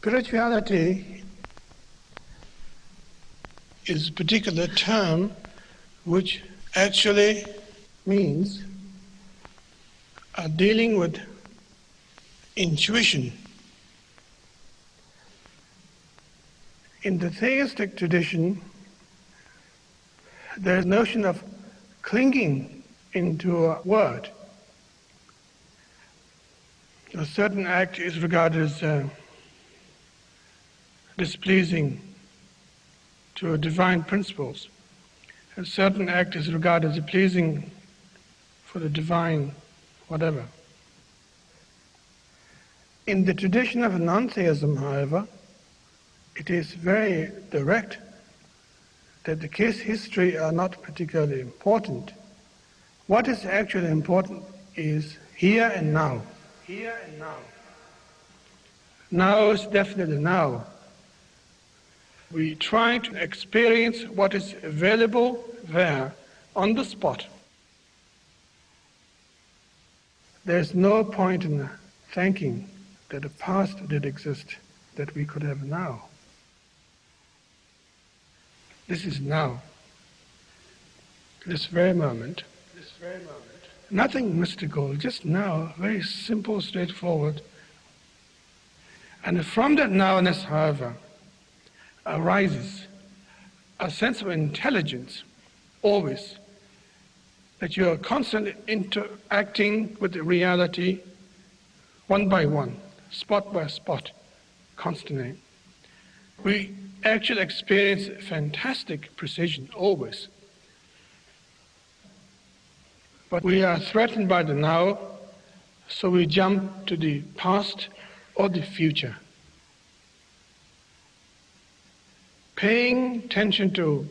Spirituality is a particular term which actually means dealing with intuition. In the theistic tradition, there is a notion of clinging into a word. A certain act is regarded as displeasing to divine principles. A certain act is regarded as pleasing for the divine whatever. In the tradition of non-theism, however, it is very direct that the case history are not particularly important. What is actually important is here and now. Here and now. Now is definitely now. We try to experience what is available there on the spot. There's no point in thinking that the past did exist that we could have now. This is now. This very moment. Nothing mystical, just now, very simple, straightforward. And from that nowness, however, arises a sense of intelligence, always, that you are constantly interacting with the reality, one by one, spot by spot, constantly. We actually experience fantastic precision, always. But we are threatened by the now, so we jump to the past or the future. Paying attention to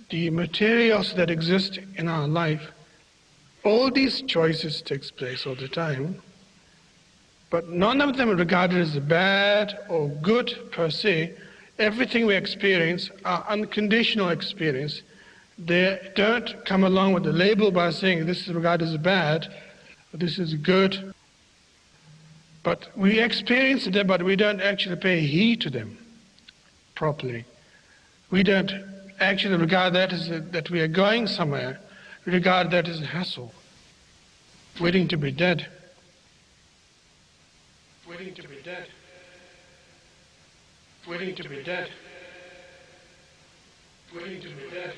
the materials that exist in our life, all these choices takes place all the time, but none of them are regarded as bad or good per se. Everything we experience are unconditional experience. They don't come along with a label by saying this is regarded as bad, or this is good. But we experience them, but we don't actually pay heed to them properly. We don't actually regard that as that we are going somewhere. We regard that as a hassle, waiting to be dead. Waiting to be dead. Waiting to be dead. Waiting to be dead.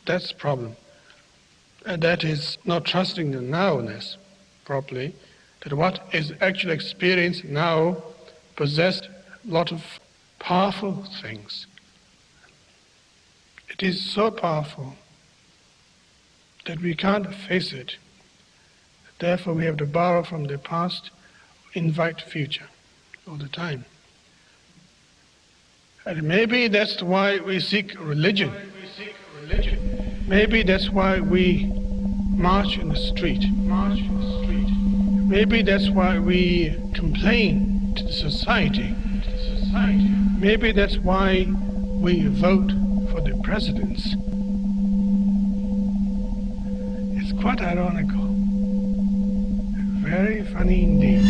That's the problem. And that is not trusting the nowness properly, that what is actually experienced now possessed a lot of powerful things. It is so powerful that we can't face it. Therefore we have to borrow from the past, invite future all the time. And maybe that's why we seek religion. Maybe that's why we march in the street. Maybe that's why we complain to the society. Maybe that's why we vote for the presidents. It's quite ironical. Very funny indeed.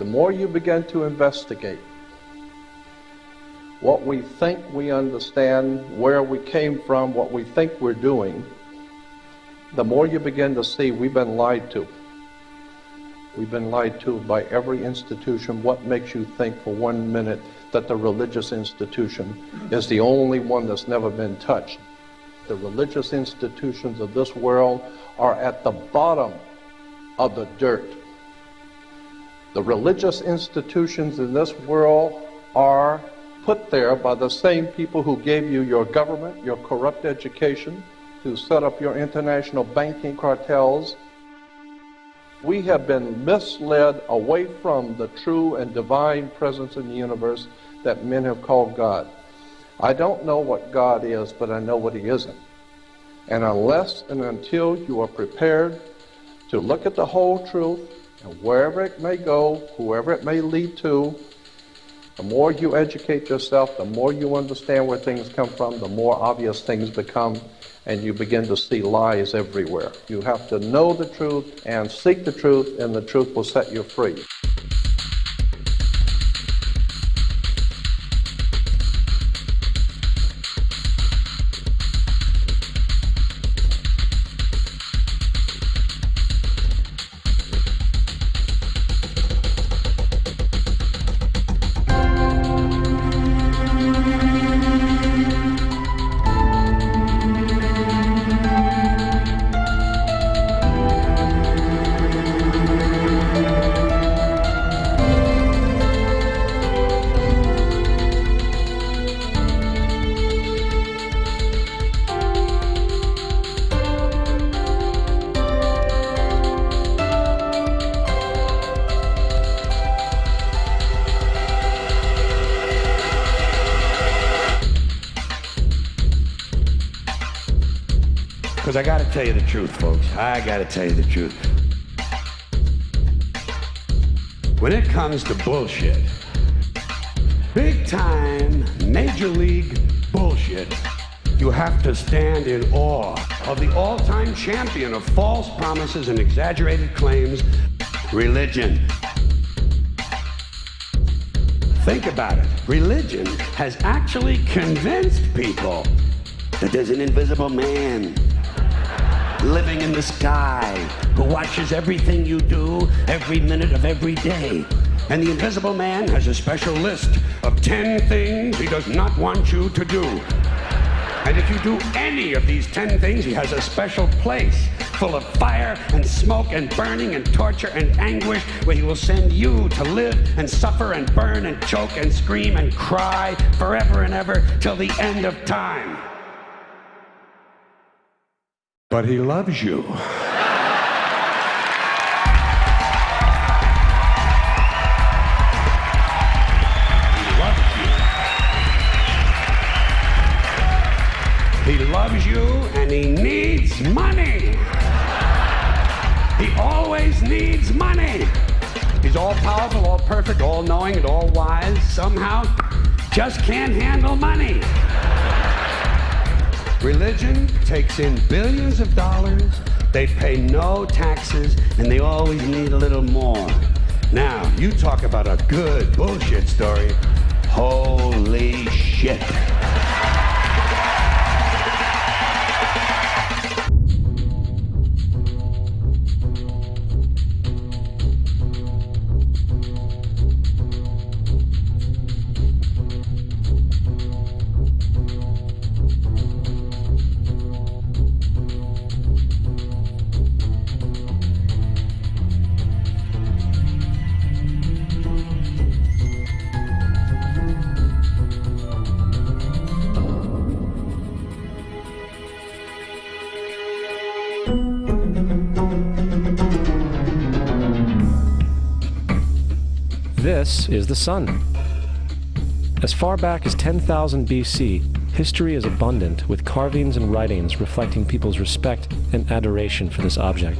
the more you begin to investigate what we think we understand, where we came from, what we think we're doing, the more you begin to see we've been lied to. We've been lied to by every institution. What makes you think for 1 minute that the religious institution is the only one that's never been touched? The religious institutions of this world are at the bottom of the dirt. The religious institutions in this world are put there by the same people who gave you your government, your corrupt education, who set up your international banking cartels. We have been misled away from the true and divine presence in the universe that men have called God. I don't know what God is, but I know what He isn't. And unless and until you are prepared to look at the whole truth, and wherever it may go, whoever it may lead to, the more you educate yourself, the more you understand where things come from, the more obvious things become, and you begin to see lies everywhere. You have to know the truth and seek the truth, and the truth will set you free. Because I gotta tell you the truth, folks. I gotta tell you the truth. When it comes to bullshit, big time, major league bullshit, you have to stand in awe of the all-time champion of false promises and exaggerated claims, religion. Think about it. Religion has actually convinced people that there's an invisible man living in the sky who watches everything you do every minute of every day. And the invisible man has a special list of 10 things he does not want you to do. And if you do any of these 10 things, he has a special place full of fire and smoke and burning and torture and anguish where he will send you to live and suffer and burn and choke and scream and cry forever and ever till the end of time. But he loves you. He loves you and he needs money. He always needs money. He's all powerful, all perfect, all knowing, and all wise. Somehow just can't handle money. Religion takes in billions of dollars, they pay no taxes, and they always need a little more. Now, you talk about a good bullshit story. Holy shit. This is the sun. As far back as 10,000 BC, history is abundant with carvings and writings reflecting people's respect and adoration for this object.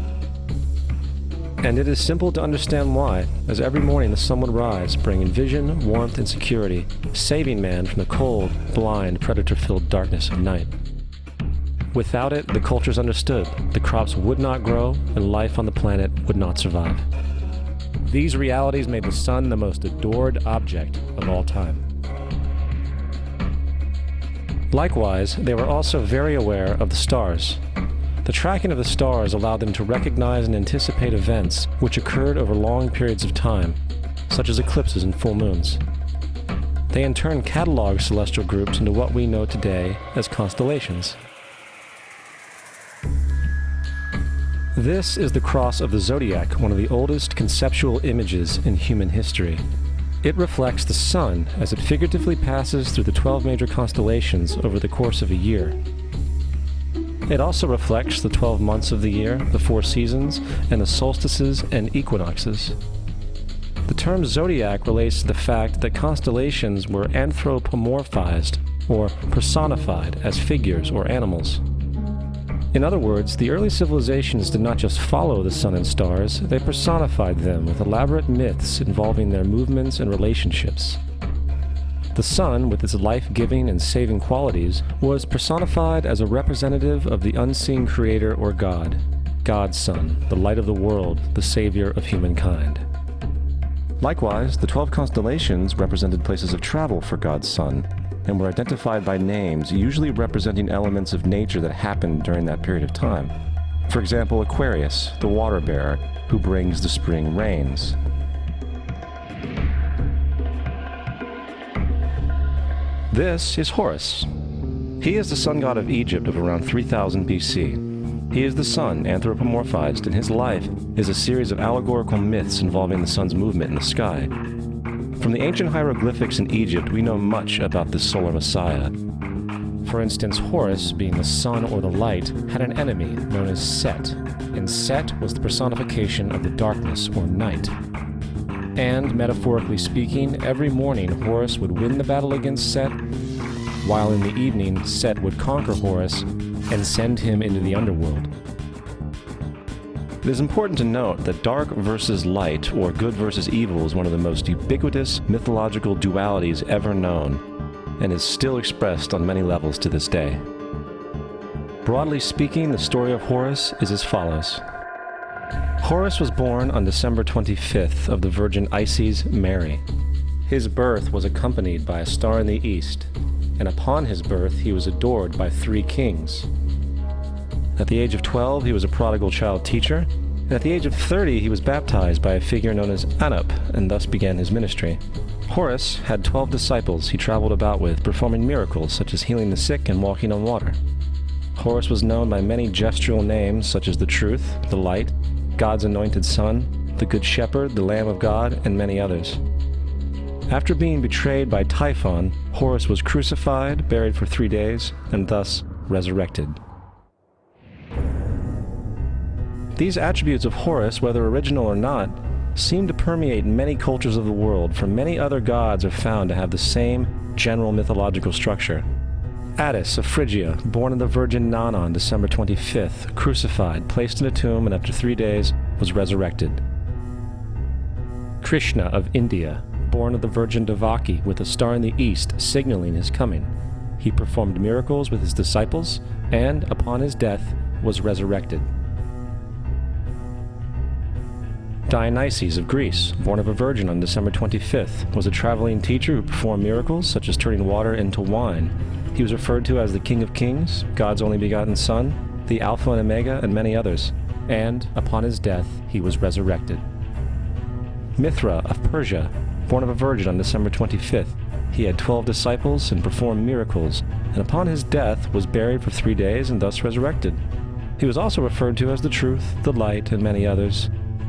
And it is simple to understand why, as every morning the sun would rise, bringing vision, warmth, and security, saving man from the cold, blind, predator-filled darkness of night. Without it, the cultures understood the crops would not grow and life on the planet would not survive. These realities made the sun the most adored object of all time. Likewise, they were also very aware of the stars. The tracking of the stars allowed them to recognize and anticipate events which occurred over long periods of time, such as eclipses and full moons. They in turn cataloged celestial groups into what we know today as constellations. This is the cross of the zodiac, one of the oldest conceptual images in human history. It reflects the sun as it figuratively passes through the 12 major constellations over the course of a year. It also reflects the 12 months of the year, the 4 seasons, and the solstices and equinoxes. The term zodiac relates to the fact that constellations were anthropomorphized, or personified, as figures or animals. In other words, the early civilizations did not just follow the sun and stars, they personified them with elaborate myths involving their movements and relationships. The sun, with its life-giving and saving qualities, was personified as a representative of the unseen creator or God, God's Son, the light of the world, the savior of humankind. Likewise, the 12 constellations represented places of travel for God's Son, and were identified by names, usually representing elements of nature that happened during that period of time. For example, Aquarius, the water bearer, who brings the spring rains. This is Horus. He is the sun god of Egypt of around 3000 BC. He is the sun anthropomorphized, and his life is a series of allegorical myths involving the sun's movement in the sky. From the ancient hieroglyphics in Egypt, we know much about this solar messiah. For instance, Horus, being the sun or the light, had an enemy known as Set, and Set was the personification of the darkness or night. And, metaphorically speaking, every morning Horus would win the battle against Set, while in the evening Set would conquer Horus and send him into the underworld. It is important to note that dark versus light, or good versus evil, is one of the most ubiquitous mythological dualities ever known, and is still expressed on many levels to this day. Broadly speaking, the story of Horus is as follows. Horus was born on December 25th of the Virgin Isis Mary. His birth was accompanied by a star in the east, and upon his birth he was adored by 3 kings. At the age of 12, he was a prodigal child teacher, and at the age of 30, he was baptized by a figure known as Anup, and thus began his ministry. Horus had 12 disciples he traveled about with, performing miracles such as healing the sick and walking on water. Horus was known by many gestural names such as the Truth, the Light, God's Anointed Son, the Good Shepherd, the Lamb of God, and many others. After being betrayed by Typhon, Horus was crucified, buried for 3 days, and thus resurrected. These attributes of Horus, whether original or not, seem to permeate many cultures of the world, for many other gods are found to have the same general mythological structure. Attis of Phrygia, born of the Virgin Nana on December 25th, crucified, placed in a tomb, and after 3 days was resurrected. Krishna of India, born of the Virgin Devaki, with a star in the east signaling his coming. He performed miracles with his disciples, and, upon his death, was resurrected. Dionysus of Greece, born of a virgin on December 25th, was a traveling teacher who performed miracles such as turning water into wine. He was referred to as the King of Kings, God's only begotten Son, the Alpha and Omega, and many others. And, upon his death, he was resurrected. Mithra of Persia, born of a virgin on December 25th, he had 12 disciples and performed miracles, and upon his death was buried for 3 days and thus resurrected. He was also referred to as the Truth, the Light, and many others.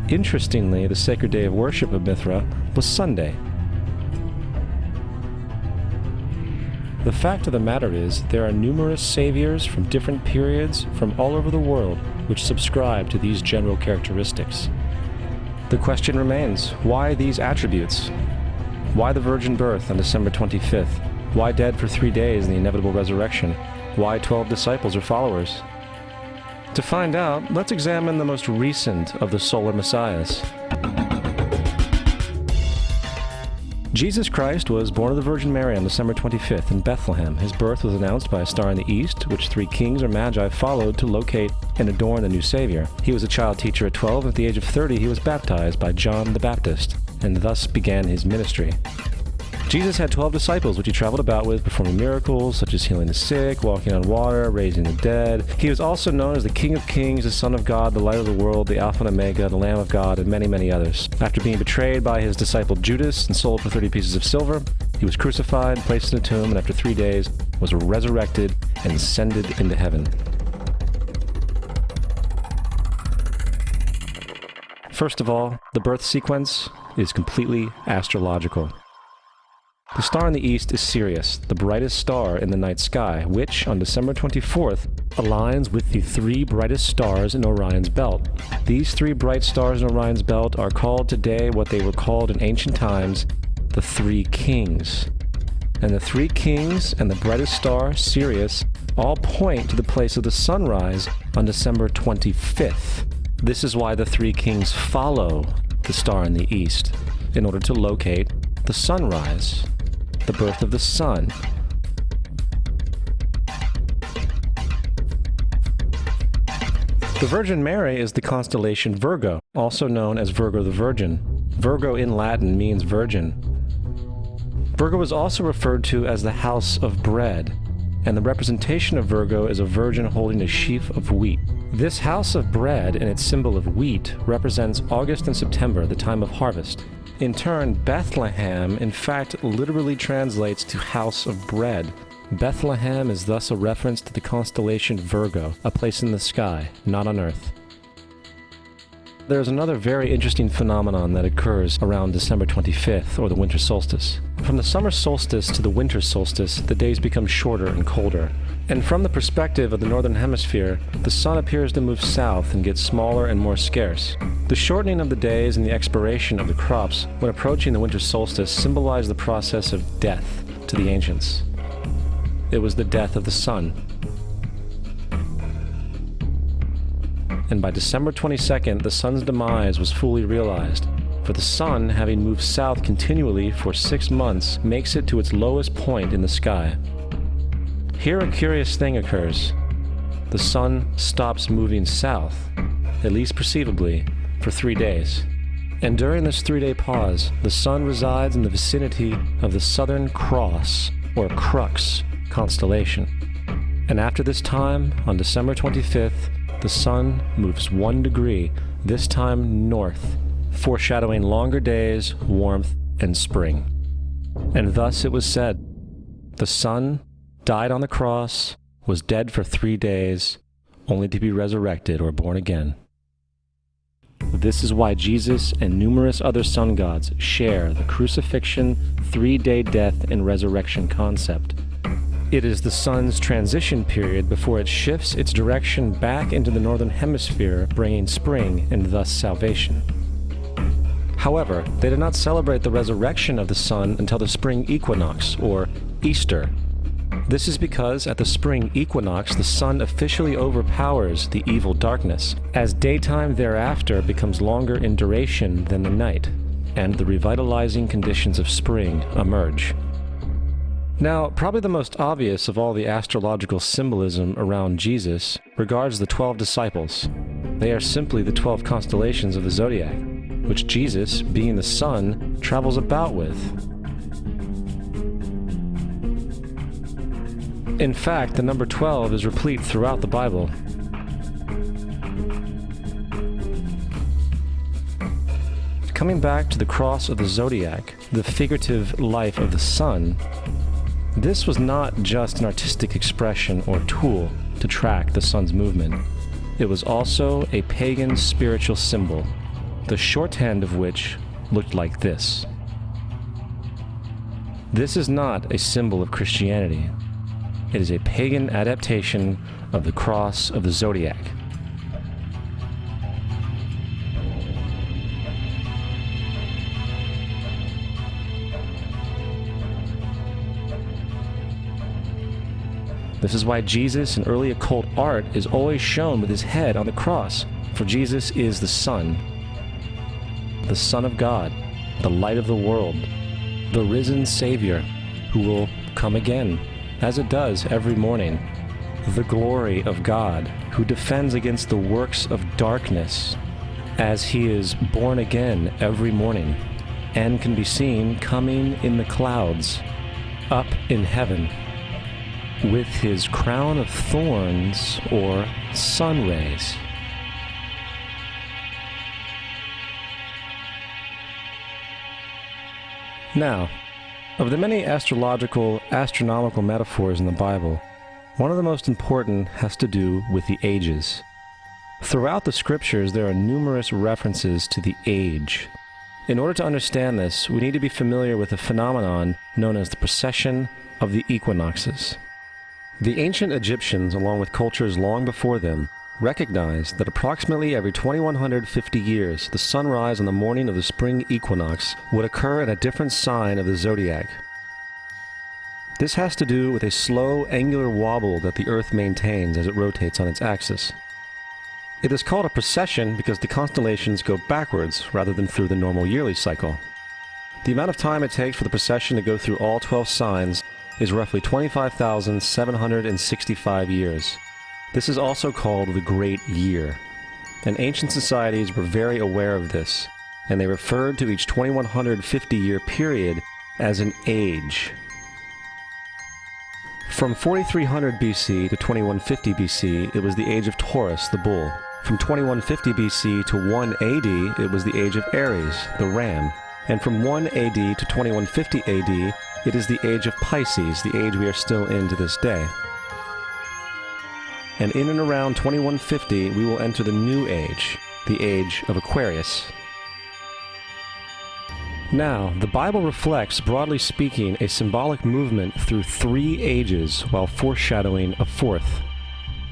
Interestingly, the sacred day of worship of Mithra was Sunday. The fact of the matter is, there are numerous saviors from different periods from all over the world which subscribe to these general characteristics. The question remains, why these attributes? Why the virgin birth on December 25th? Why dead for 3 days in the inevitable resurrection? Why 12 disciples or followers? To find out, let's examine the most recent of the solar messiahs. Jesus Christ was born of the Virgin Mary on December 25th in Bethlehem. His birth was announced by a star in the east, which 3 kings or magi followed to locate and adorn the new Savior. He was a child teacher at 12, and at the age of 30 he was baptized by John the Baptist, and thus began his ministry. Jesus had 12 disciples, which he traveled about with, performing miracles such as healing the sick, walking on water, raising the dead. He was also known as the King of Kings, the Son of God, the Light of the World, the Alpha and Omega, the Lamb of God, and many, many others. After being betrayed by his disciple Judas and sold for 30 pieces of silver, he was crucified, placed in a tomb, and after 3 days was resurrected and ascended into heaven. First of all, the birth sequence is completely astrological. The star in the east is Sirius, the brightest star in the night sky, which, on December 24th, aligns with the 3 brightest stars in Orion's belt. These 3 bright stars in Orion's belt are called today what they were called in ancient times, the 3 kings. And the 3 kings and the brightest star, Sirius, all point to the place of the sunrise on December 25th. This is why the 3 kings follow the star in the east, in order to locate the sunrise, the birth of the sun. The Virgin Mary is the constellation Virgo, also known as Virgo the Virgin. Virgo in Latin means virgin. Virgo is also referred to as the house of bread, and the representation of Virgo is a virgin holding a sheaf of wheat. This house of bread and its symbol of wheat represents August and September, the time of harvest. In turn, Bethlehem, in fact, literally translates to house of bread. Bethlehem is thus a reference to the constellation Virgo, a place in the sky, not on Earth. There's another very interesting phenomenon that occurs around December 25th, or the winter solstice. From the summer solstice to the winter solstice, the days become shorter and colder. And from the perspective of the northern hemisphere, the sun appears to move south and get smaller and more scarce. The shortening of the days and the expiration of the crops when approaching the winter solstice symbolize the process of death to the ancients. It was the death of the sun. And by December 22nd, the sun's demise was fully realized, for the sun, having moved south continually for 6 months, makes it to its lowest point in the sky. Here a curious thing occurs. The sun stops moving south, at least perceivably, for 3 days. And during this 3-day pause, the sun resides in the vicinity of the Southern Cross, or Crux, constellation. And after this time, on December 25th, the sun moves 1 degree, this time north, foreshadowing longer days, warmth, and spring. And thus it was said, the sun died on the cross, was dead for 3 days, only to be resurrected or born again. This is why Jesus and numerous other sun gods share the crucifixion, 3-day death, and resurrection concept. It is the sun's transition period before it shifts its direction back into the northern hemisphere, bringing spring and thus salvation. However, they did not celebrate the resurrection of the sun until the spring equinox, or Easter. This is because at the spring equinox, the sun officially overpowers the evil darkness, as daytime thereafter becomes longer in duration than the night, and the revitalizing conditions of spring emerge. Now, probably the most obvious of all the astrological symbolism around Jesus regards the 12 disciples. They are simply the 12 constellations of the zodiac, which Jesus, being the sun, travels about with. In fact, the number 12 is replete throughout the Bible. Coming back to the cross of the zodiac, the figurative life of the sun, this was not just an artistic expression or tool to track the sun's movement. It was also a pagan spiritual symbol, the shorthand of which looked like this. This is not a symbol of Christianity. It is a pagan adaptation of the cross of the zodiac. This is why Jesus in early occult art is always shown with his head on the cross, for Jesus is the Son of God, the light of the world, the risen Savior, who will come again, as it does every morning. The glory of God, who defends against the works of darkness, as he is born again every morning, and can be seen coming in the clouds, up in heaven, with his crown of thorns or sun rays. Now, of the many astronomical metaphors in the Bible, one of the most important has to do with the ages. Throughout the scriptures, there are numerous references to the age. In order to understand this, we need to be familiar with a phenomenon known as the precession of the equinoxes. The ancient Egyptians, along with cultures long before them, recognized that approximately every 2150 years, the sunrise on the morning of the spring equinox would occur in a different sign of the zodiac. This has to do with a slow, angular wobble that the Earth maintains as it rotates on its axis. It is called a precession because the constellations go backwards rather than through the normal yearly cycle. The amount of time it takes for the precession to go through all 12 signs is roughly 25,765 years. This is also called the Great Year, and ancient societies were very aware of this, and they referred to each 2150-year period as an age. From 4300 BC to 2150 BC, it was the age of Taurus, the bull. From 2150 BC to 1 AD, it was the age of Aries, the ram. And from 1 AD to 2150 AD, it is the age of Pisces, the age we are still in to this day. And in and around 2150, we will enter the new age, the age of Aquarius. Now, the Bible reflects, broadly speaking, a symbolic movement through 3 ages while foreshadowing a 4th.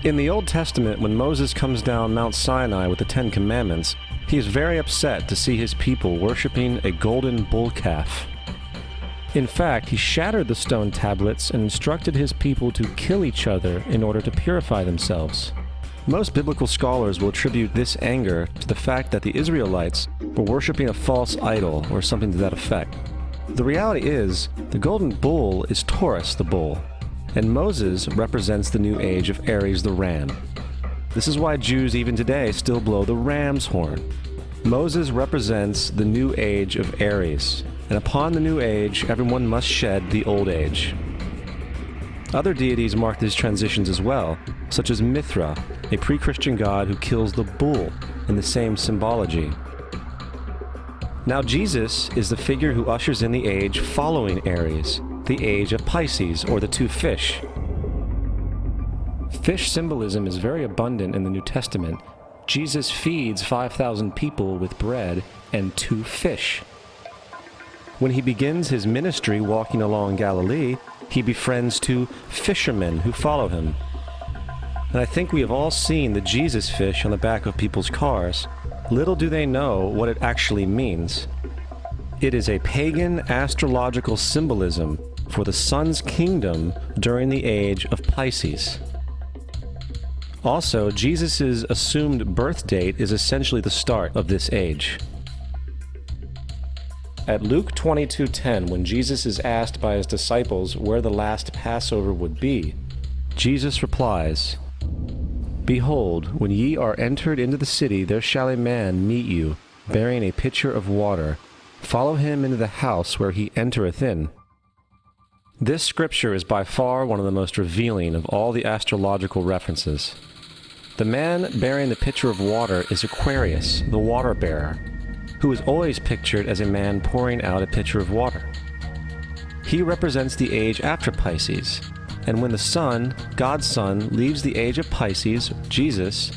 In the Old Testament, when Moses comes down Mount Sinai with the 10 Commandments, he is very upset to see his people worshiping a golden bull calf. In fact, he shattered the stone tablets and instructed his people to kill each other in order to purify themselves. Most biblical scholars will attribute this anger to the fact that the Israelites were worshiping a false idol or something to that effect. The reality is, the golden bull is Taurus the bull, and Moses represents the new age of Aries the ram. This is why Jews even today still blow the ram's horn. Moses represents the new age of Aries, and upon the new age, everyone must shed the old age. Other deities mark these transitions as well, such as Mithra, a pre-Christian god who kills the bull in the same symbology. Now Jesus is the figure who ushers in the age following Aries, the age of Pisces, or the 2 fish. Fish symbolism is very abundant in the New Testament. Jesus feeds 5,000 people with bread and 2 fish. When he begins his ministry walking along Galilee, he befriends 2 fishermen who follow him. And I think we have all seen the Jesus fish on the back of people's cars. Little do they know what it actually means. It is a pagan astrological symbolism for the sun's kingdom during the age of Pisces. Also, Jesus' assumed birth date is essentially the start of this age. At Luke 22:10, when Jesus is asked by his disciples where the last Passover would be, Jesus replies, "Behold, when ye are entered into the city, there shall a man meet you, bearing a pitcher of water. Follow him into the house where he entereth in." This scripture is by far one of the most revealing of all the astrological references. The man bearing the pitcher of water is Aquarius, the water bearer, who is always pictured as a man pouring out a pitcher of water. He represents the age after Pisces, and when the sun, God's Son, leaves the age of Pisces, Jesus,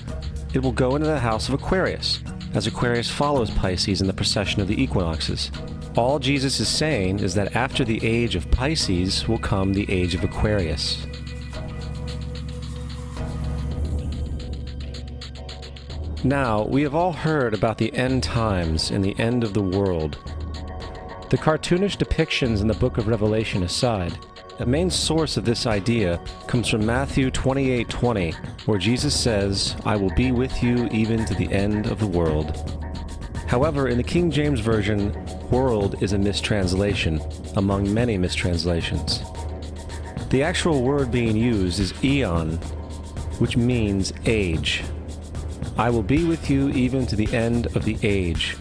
it will go into the house of Aquarius, as Aquarius follows Pisces in the precession of the equinoxes. All Jesus is saying is that after the age of Pisces will come the age of Aquarius. Now, we have all heard about the end times and the end of the world. The cartoonish depictions in the book of Revelation aside, the main source of this idea comes from Matthew 28:20, where Jesus says, "I will be with you even to the end of the world." However, in the King James Version, world is a mistranslation among many mistranslations. The actual word being used is eon, which means age. I will be with you even to the end of the age,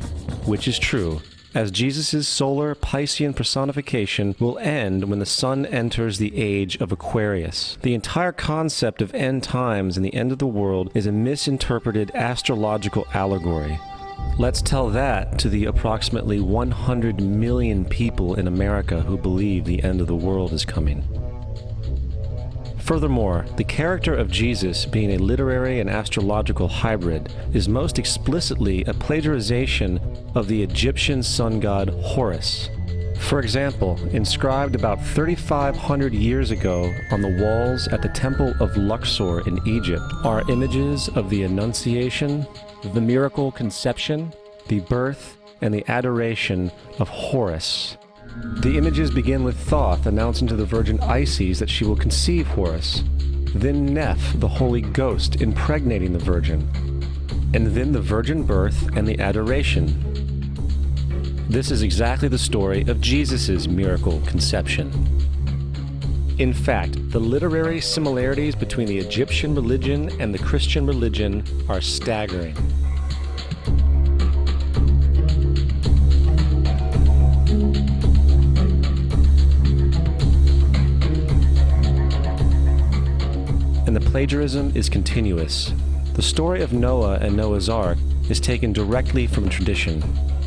which is true, as Jesus' solar Piscean personification will end when the sun enters the age of Aquarius. The entire concept of end times and the end of the world is a misinterpreted astrological allegory. Let's tell that to the approximately 100 million people in America who believe the end of the world is coming. Furthermore, the character of Jesus being a literary and astrological hybrid is most explicitly a plagiarization of the Egyptian sun god Horus. For example, inscribed about 3,500 years ago on the walls at the Temple of Luxor in Egypt are images of the Annunciation, the miracle conception, the birth, and the adoration of Horus. The images begin with Thoth announcing to the Virgin Isis that she will conceive Horus, then Neph, the Holy Ghost, impregnating the Virgin, and then the virgin birth and the adoration. This is exactly the story of Jesus' miracle conception. In fact, the literary similarities between the Egyptian religion and the Christian religion are staggering. And the plagiarism is continuous. The story of Noah and Noah's Ark is taken directly from tradition.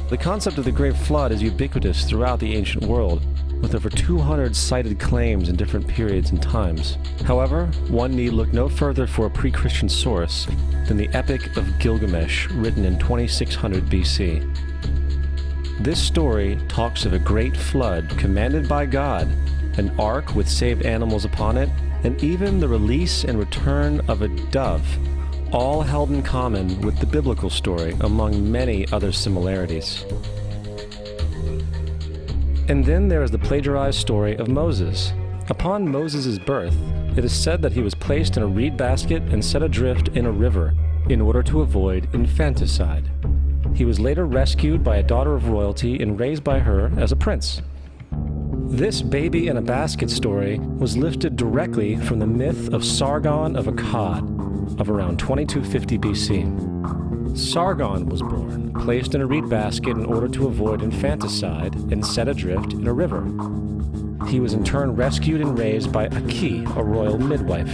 The concept of the Great Flood is ubiquitous throughout the ancient world, with over 200 cited claims in different periods and times. However, one need look no further for a pre-Christian source than the Epic of Gilgamesh, written in 2600 BC. This story talks of a great flood commanded by God, an ark with saved animals upon it, and even the release and return of a dove, all held in common with the biblical story, among many other similarities. And then there is the plagiarized story of Moses. Upon Moses' birth, it is said that he was placed in a reed basket and set adrift in a river in order to avoid infanticide. He was later rescued by a daughter of royalty and raised by her as a prince. This baby in a basket story was lifted directly from the myth of Sargon of Akkad of around 2250 BC. Sargon was born, placed in a reed basket in order to avoid infanticide, and set adrift in a river. He was in turn rescued and raised by Aki, a royal midwife.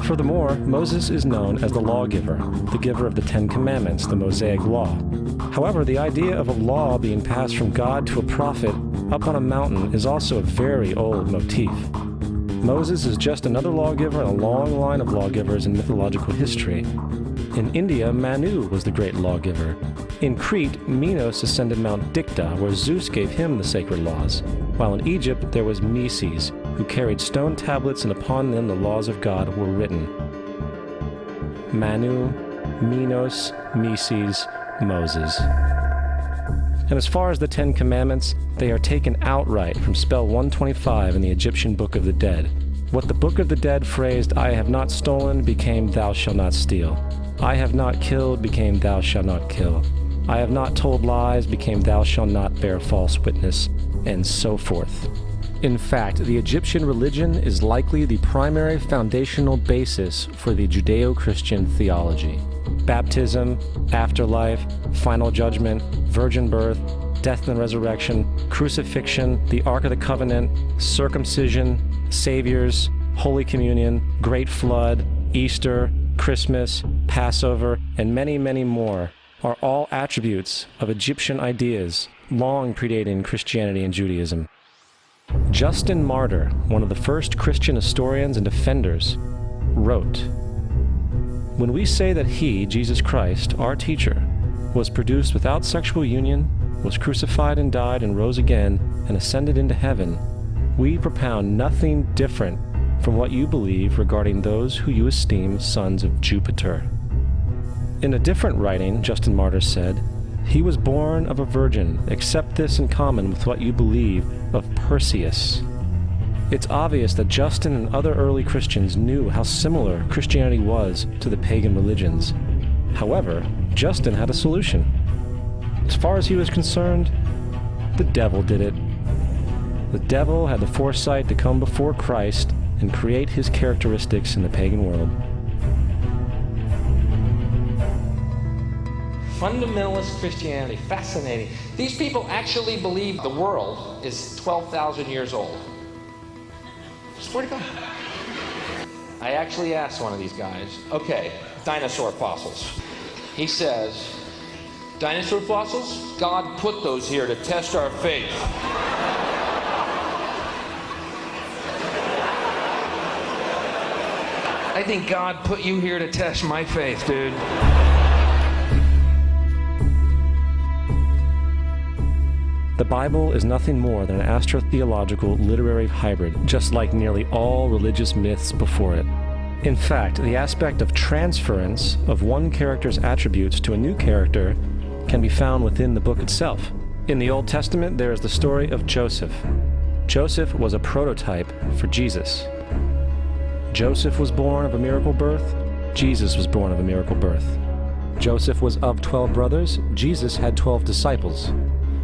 Furthermore, Moses is known as the lawgiver, the giver of the Ten Commandments, the Mosaic Law. However, the idea of a law being passed from God to a prophet up on a mountain is also a very old motif. Moses is just another lawgiver in a long line of lawgivers in mythological history. In India, Manu was the great lawgiver. In Crete, Minos ascended Mount Dicta, where Zeus gave him the sacred laws, while in Egypt there was Meses, who carried stone tablets and upon them the laws of God were written. Manu, Minos, Meses, Moses. And as far as the Ten Commandments, they are taken outright from spell 125 in the Egyptian Book of the Dead. What the Book of the Dead phrased, "I have not stolen," became "Thou shalt not steal." "I have not killed," became "Thou shalt not kill." "I have not told lies," became "Thou shalt not bear false witness," and so forth. In fact, the Egyptian religion is likely the primary foundational basis for the Judeo-Christian theology. Baptism, afterlife, final judgment, virgin birth, death and resurrection, crucifixion, the Ark of the Covenant, circumcision, saviors, Holy Communion, Great Flood, Easter, Christmas, Passover, and many, many more are all attributes of Egyptian ideas long predating Christianity and Judaism. Justin Martyr, one of the first Christian historians and defenders, wrote, "When we say that he, Jesus Christ, our teacher, was produced without sexual union, was crucified and died and rose again and ascended into heaven, we propound nothing different from what you believe regarding those who you esteem sons of Jupiter." In a different writing, Justin Martyr said, "He was born of a virgin, accept this in common with what you believe of Perseus." It's obvious that Justin and other early Christians knew how similar Christianity was to the pagan religions. However, Justin had a solution. As far as he was concerned, The devil did it. The devil had the foresight to come before Christ and create his characteristics in the pagan world. Fundamentalist Christianity, fascinating. These people actually believe the world is 12,000 years old. Swear to God. I actually asked one of these guys, okay, dinosaur fossils. He says, dinosaur fossils? God put those here to test our faith. I think God put you here to test my faith, dude. The Bible is nothing more than an astrotheological literary hybrid, just like nearly all religious myths before it. In fact, the aspect of transference of one character's attributes to a new character can be found within the book itself. In the Old Testament, there is the story of Joseph. Joseph was a prototype for Jesus. Joseph was born of a miracle birth. Jesus was born of a miracle birth. Joseph was of 12 brothers. Jesus had 12 disciples.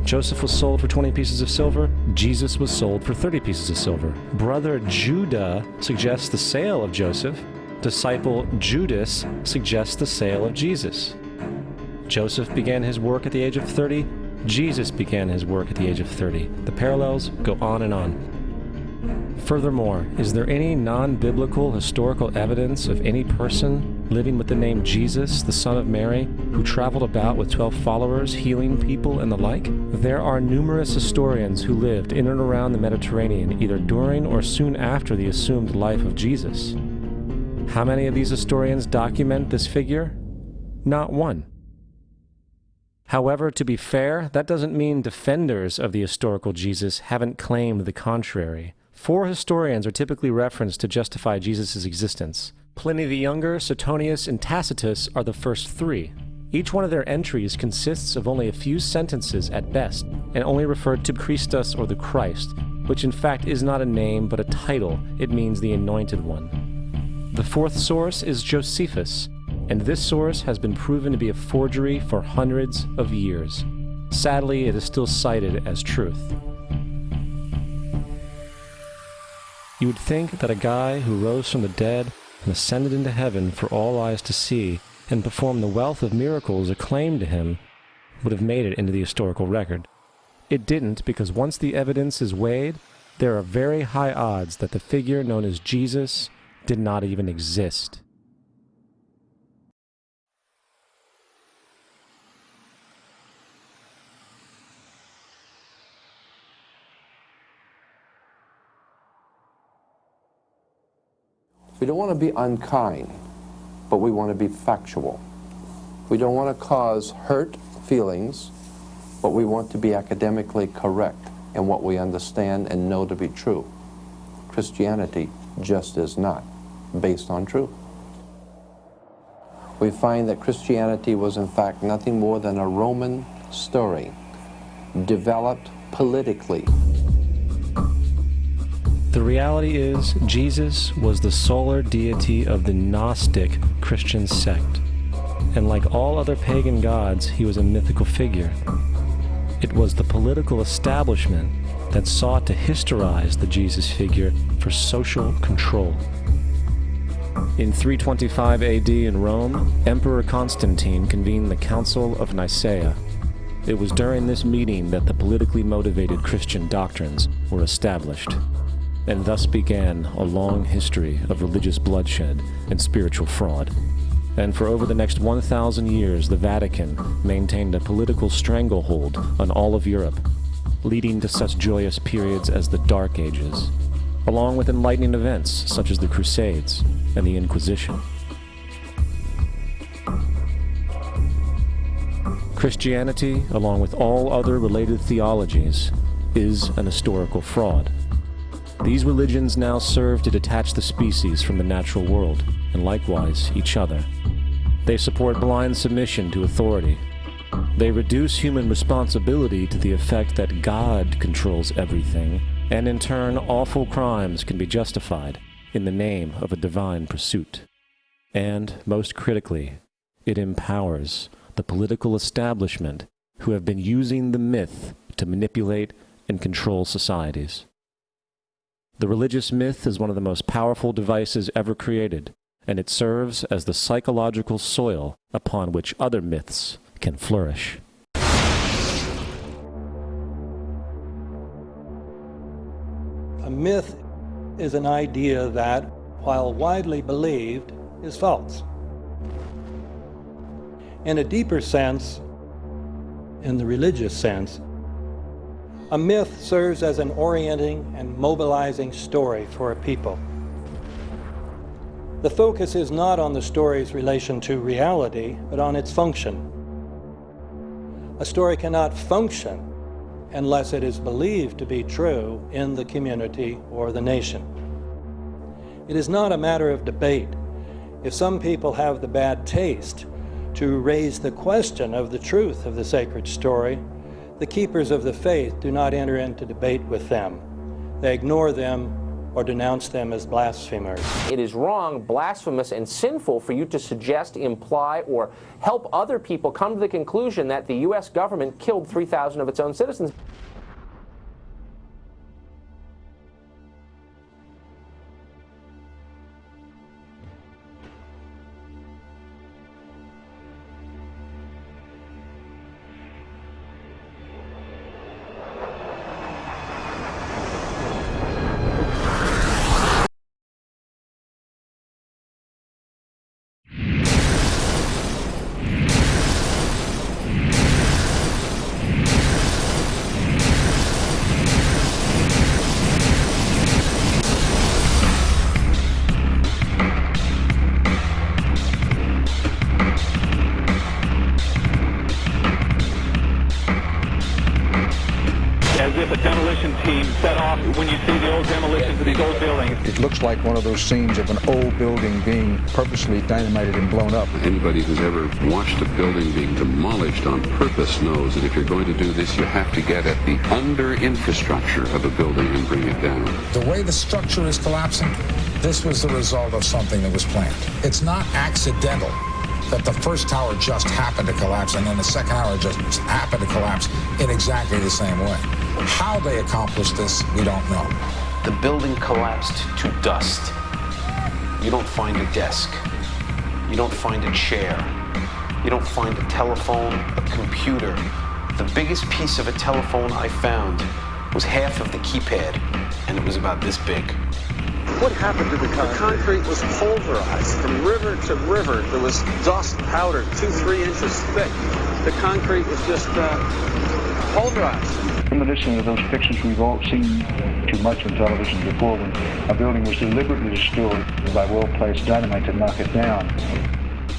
Joseph was sold for 20 pieces of silver. Jesus was sold for 30 pieces of silver. Brother Judah suggests the sale of Joseph. Disciple Judas suggests the sale of Jesus. Joseph began his work at the age of 30. Jesus began his work at the age of 30. The parallels go on and on. Furthermore, is there any non-biblical historical evidence of any person living with the name Jesus, the son of Mary, who traveled about with 12 followers, healing people and the like? There are numerous historians who lived in and around the Mediterranean, either during or soon after the assumed life of Jesus. How many of these historians document this figure? Not one. However, to be fair, that doesn't mean defenders of the historical Jesus haven't claimed the contrary. 4 historians are typically referenced to justify Jesus' existence. Pliny the Younger, Suetonius, and Tacitus are the first 3. Each one of their entries consists of only a few sentences at best, and only referred to Christus or the Christ, which in fact is not a name but a title. It means the Anointed One. The 4th source is Josephus, and this source has been proven to be a forgery for hundreds of years. Sadly, it is still cited as truth. You would think that a guy who rose from the dead and ascended into heaven for all eyes to see and performed the wealth of miracles acclaimed to him would have made it into the historical record. It didn't, because once the evidence is weighed, there are very high odds that the figure known as Jesus did not even exist. We don't want to be unkind, but we want to be factual. We don't want to cause hurt feelings, but we want to be academically correct in what we understand and know to be true. Christianity just is not based on truth. We find that Christianity was in fact nothing more than a Roman story, developed politically. The reality is, Jesus was the solar deity of the Gnostic Christian sect, and like all other pagan gods, he was a mythical figure. It was the political establishment that sought to historize the Jesus figure for social control. In 325 AD in Rome, Emperor Constantine convened the Council of Nicaea. It was during this meeting that the politically motivated Christian doctrines were established, and thus began a long history of religious bloodshed and spiritual fraud. And for over the next 1,000 years, the Vatican maintained a political stranglehold on all of Europe, leading to such joyous periods as the Dark Ages, along with enlightening events such as the Crusades and the Inquisition. Christianity, along with all other related theologies, is an historical fraud. These religions now serve to detach the species from the natural world, and likewise each other. They support blind submission to authority. They reduce human responsibility to the effect that God controls everything, and in turn awful crimes can be justified in the name of a divine pursuit. And, most critically, it empowers the political establishment who have been using the myth to manipulate and control societies. The religious myth is one of the most powerful devices ever created, and it serves as the psychological soil upon which other myths can flourish. A myth is an idea that, while widely believed, is false. In a deeper sense, in the religious sense, a myth serves as an orienting and mobilizing story for a people. The focus is not on the story's relation to reality, but on its function. A story cannot function unless it is believed to be true in the community or the nation. It is not a matter of debate. If some people have the bad taste to raise the question of the truth of the sacred story, the keepers of the faith do not enter into debate with them. They ignore them or denounce them as blasphemers. It is wrong, blasphemous, and sinful for you to suggest, imply, or help other people come to the conclusion that the U.S. government killed 3,000 of its own citizens. As if a demolition team set off when you see the old demolitions of these old buildings. It looks like one of those scenes of an old building being purposely dynamited and blown up. Anybody who's ever watched a building being demolished on purpose knows that if you're going to do this, you have to get at the under-infrastructure of a building and bring it down. The way the structure is collapsing, this was the result of something that was planned. It's not accidental that the first tower just happened to collapse and then the second tower just happened to collapse in exactly the same way. How they accomplished this, we don't know. The building collapsed to dust. You don't find a desk. You don't find a chair. You don't find a telephone, a computer. The biggest piece of a telephone I found was half of the keypad, and it was about this big. What happened to the concrete? The concrete was pulverized from river to river. There was dust powder 2-3 inches thick. The concrete was just pulverized. Reminiscent of those pictures we've all seen too much on television before, when a building was deliberately destroyed by well-placed dynamite to knock it down.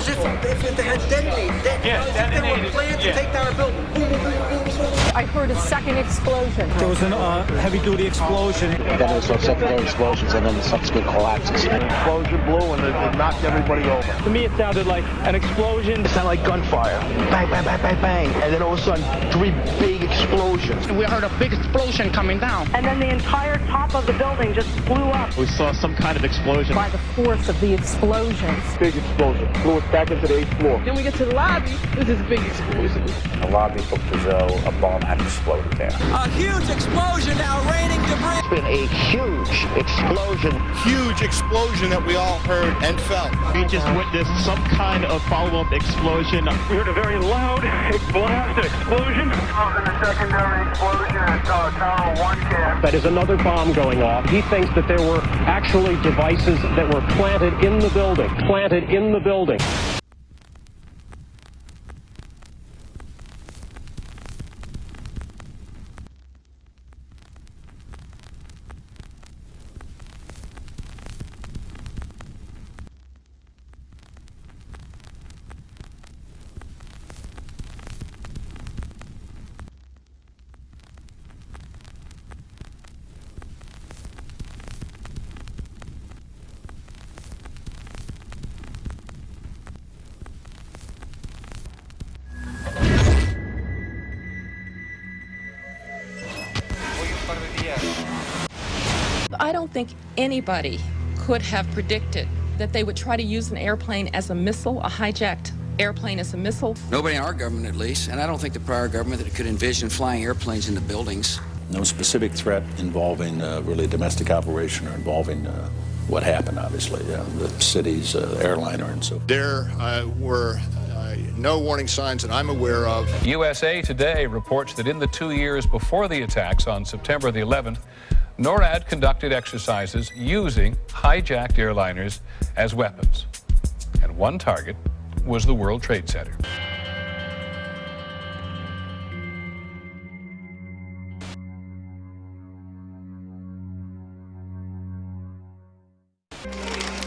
As if they had detonated. They were planned to take down a building. Boom, boom, boom, boom. I heard a second explosion. There was a heavy-duty explosion. Then there was some secondary explosions and then the subsequent collapses. An explosion blew and it knocked everybody over. To me, it sounded like an explosion. It sounded like gunfire. Bang, bang, bang, bang, bang. And then all of a sudden, 3 big explosions. We heard a big explosion coming down. And then the entire top of the building just blew up. We saw some kind of explosion. By the force of the explosions. Big explosion. Blew us back into the 8th floor. Then we get to the lobby. This is a big explosion. The lobby looked as though a bomb had exploded there. A huge explosion now raining debris. It's been a huge explosion. Huge explosion that we all heard and felt. We just witnessed some kind of follow-up explosion. We heard a very loud blast explosion. The secondary explosion at Tower 1 camp. That is another bomb going off. He thinks that there were actually devices that were planted in the building. Planted in the building. I don't think anybody could have predicted that they would try to use an airplane as a missile, a hijacked airplane as a missile? Nobody in our government, at least, and I don't think the prior government that could envision flying airplanes into buildings. No specific threat involving really a domestic operation or involving what happened, obviously, the city's airliner and so forth. There were no warning signs that I'm aware of. USA Today reports that in the 2 years before the attacks on September the 11th, NORAD conducted exercises using hijacked airliners as weapons. And one target was the World Trade Center.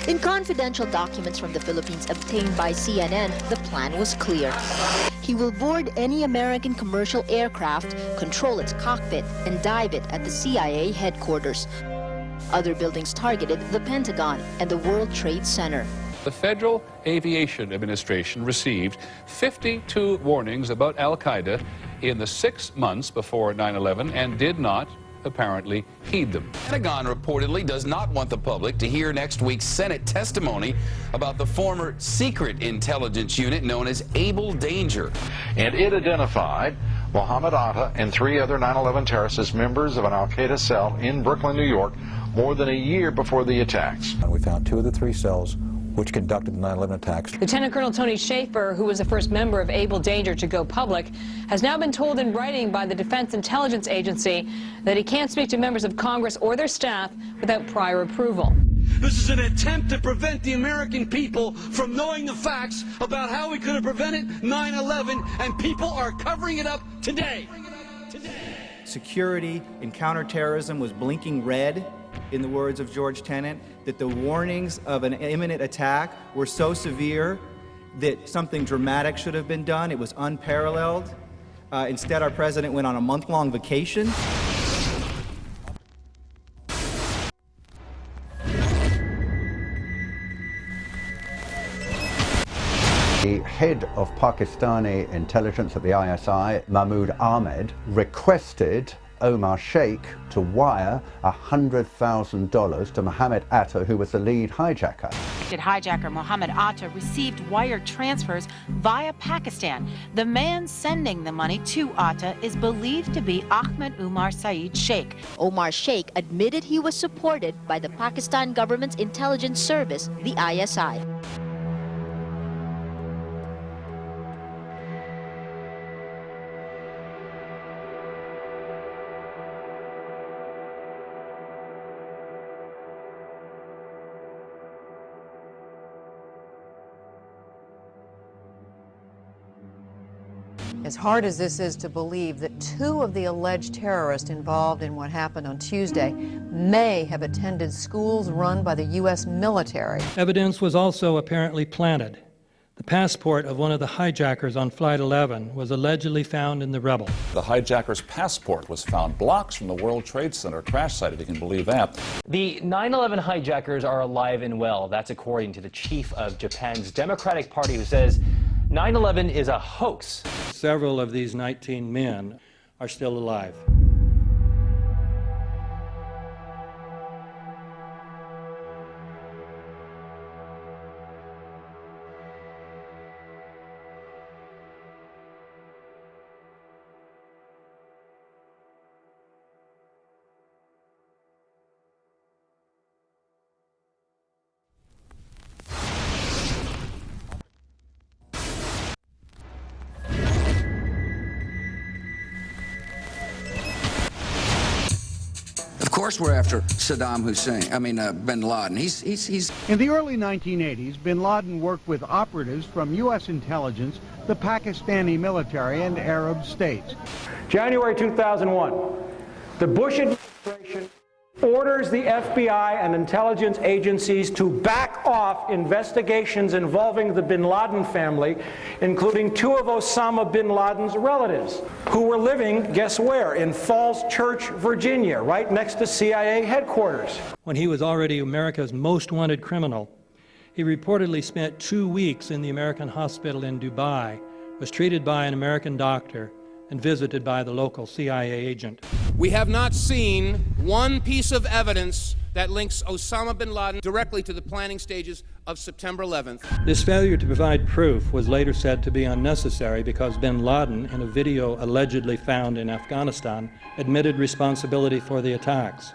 In confidential documents from the Philippines obtained by CNN, the plan was clear. He will board any American commercial aircraft, control its cockpit, and dive it at the CIA headquarters. Other buildings targeted the Pentagon and the World Trade Center. The Federal Aviation Administration received 52 warnings about Al-Qaeda in the 6 months before 9/11 and did not apparently heed them. The Pentagon reportedly does not want the public to hear next week's Senate testimony about the former secret intelligence unit known as Able Danger. And it identified Mohammed Atta and 3 other 9/11 terrorists as members of an al-Qaeda cell in Brooklyn, New York, more than a year before the attacks. We found 2 of the 3 cells which conducted the 9/11 attacks. Lieutenant Colonel Tony Schaefer, who was the first member of Able Danger to go public, has now been told in writing by the Defense Intelligence Agency that he can't speak to members of Congress or their staff without prior approval. This is an attempt to prevent the American people from knowing the facts about how we could have prevented 9/11, and people are covering it up today. Security and counterterrorism was blinking red, in the words of George Tenet, that the warnings of an imminent attack were so severe that something dramatic should have been done. It was unparalleled. Instead, our president went on a month-long vacation. The head of Pakistani intelligence at the ISI, Mahmoud Ahmed, requested Omar Sheikh to wire $100,000 to Mohammed Atta, who was the lead hijacker. Hijacker Mohammed Atta received wire transfers via Pakistan. The man sending the money to Atta is believed to be Ahmed Umar Saeed Sheikh. Omar Sheikh admitted he was supported by the Pakistan government's intelligence service, the ISI. As hard as this is to believe that 2 of the alleged terrorists involved in what happened on Tuesday may have attended schools run by the U.S. military. Evidence was also apparently planted. The passport of one of the hijackers on Flight 11 was allegedly found in the Rebel. The hijacker's passport was found blocks from the World Trade Center crash site, if you can believe that. The 9/11 hijackers are alive and well. That's according to the chief of Japan's Democratic Party, who says 9/11 is a hoax. Several of these 19 men are still alive. Of course we're after Saddam Hussein, bin Laden. He's... In the early 1980s, bin Laden worked with operatives from U.S. intelligence, the Pakistani military, and Arab states. January 2001, the Bush administration orders the FBI and intelligence agencies to back off investigations involving the bin Laden family, including 2 of Osama bin Laden's relatives, who were living, guess where, in Falls Church, Virginia, right next to CIA headquarters. When he was already America's most wanted criminal, he reportedly spent 2 weeks in the American hospital in Dubai, was treated by an American doctor, and visited by the local CIA agent. We have not seen one piece of evidence that links Osama bin Laden directly to the planning stages of September 11th. This failure to provide proof was later said to be unnecessary because bin Laden, in a video allegedly found in Afghanistan, admitted responsibility for the attacks.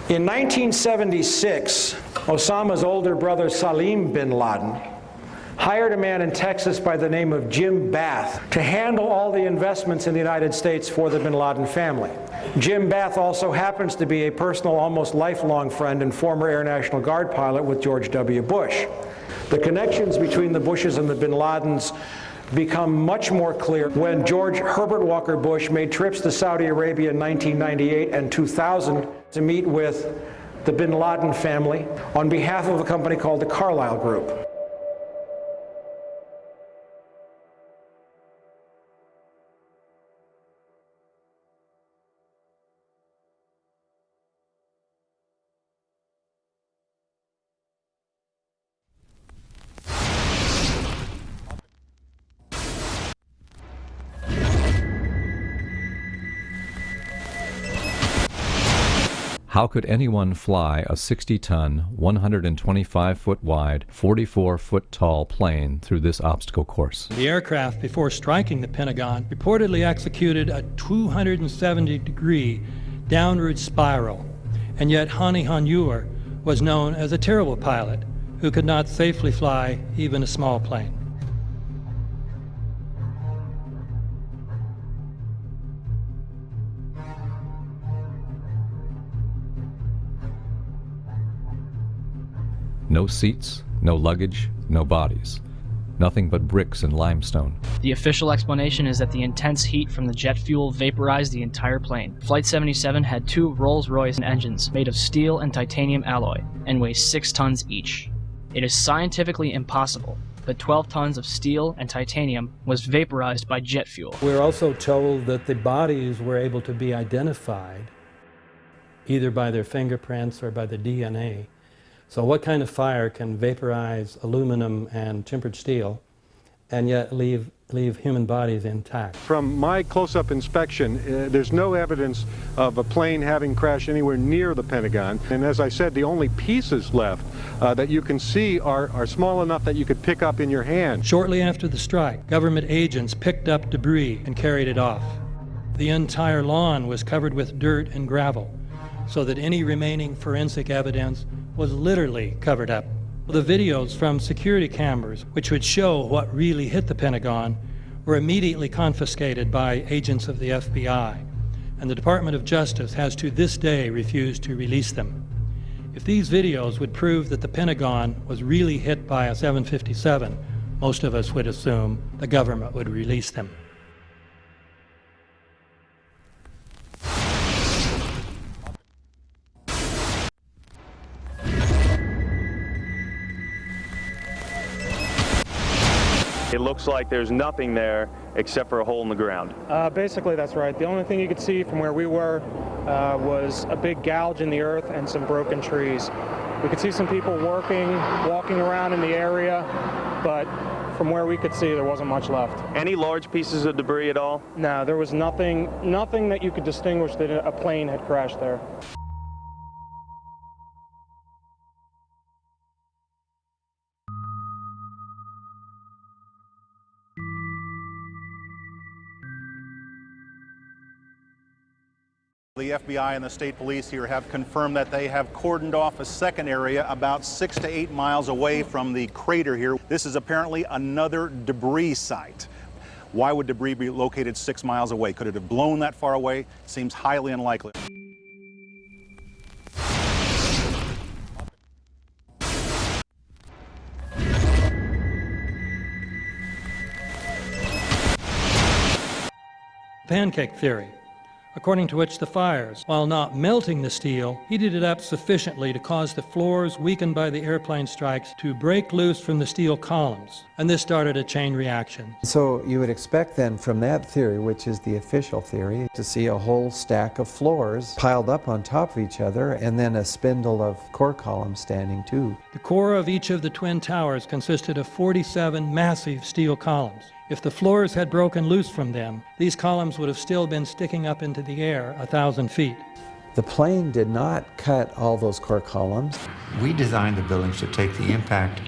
In 1976, Osama's older brother Salim bin Laden hired a man in Texas by the name of Jim Bath to handle all the investments in the United States for the bin Laden family. Jim Bath also happens to be a personal, almost lifelong friend and former Air National Guard pilot with George W. Bush. The connections between the Bushes and the bin Ladens become much more clear when George Herbert Walker Bush made trips to Saudi Arabia in 1998 and 2000 to meet with the bin Laden family on behalf of a company called the Carlyle Group. How could anyone fly a 60-ton, 125-foot wide, 44-foot tall plane through this obstacle course? The aircraft, before striking the Pentagon, reportedly executed a 270-degree downward spiral, and yet Hani Hanjour was known as a terrible pilot who could not safely fly even a small plane. No seats, no luggage, no bodies. Nothing but bricks and limestone. The official explanation is that the intense heat from the jet fuel vaporized the entire plane. Flight 77 had 2 Rolls-Royce engines made of steel and titanium alloy and weigh 6 tons each. It is scientifically impossible that 12 tons of steel and titanium was vaporized by jet fuel. We're also told that the bodies were able to be identified either by their fingerprints or by the DNA. So what kind of fire can vaporize aluminum and tempered steel and yet leave human bodies intact? From my close-up inspection, there's no evidence of a plane having crashed anywhere near the Pentagon. And as I said, the only pieces left that you can see are small enough that you could pick up in your hand. Shortly after the strike, government agents picked up debris and carried it off. The entire lawn was covered with dirt and gravel, so that any remaining forensic evidence was literally covered up. The videos from security cameras, which would show what really hit the Pentagon, were immediately confiscated by agents of the FBI, and the Department of Justice has to this day refused to release them. If these videos would prove that the Pentagon was really hit by a 757, most of us would assume the government would release them. It looks like there's nothing there except for a hole in the ground. Basically, that's right. The only thing you could see from where we were was a big gouge in the earth and some broken trees. We could see some people walking around in the area, but from where we could see, there wasn't much left. Any large pieces of debris at all? No, there was nothing that you could distinguish that a plane had crashed there. The FBI and the state police here have confirmed that they have cordoned off a second area about 6 to 8 miles away from the crater here. This is apparently another debris site. Why would debris be located 6 miles away? Could it have blown that far away? Seems highly unlikely. Pancake theory. according to which the fires, while not melting the steel, heated it up sufficiently to cause the floors weakened by the airplane strikes to break loose from the steel columns, and this started a chain reaction. So you would expect then from that theory, which is the official theory, to see a whole stack of floors piled up on top of each other and then a spindle of core columns standing too. The core of each of the twin towers consisted of 47 massive steel columns. If the floors had broken loose from them, these columns would have still been sticking up into the air 1,000 feet. The plane did not cut all those core columns. We designed the buildings to take the impact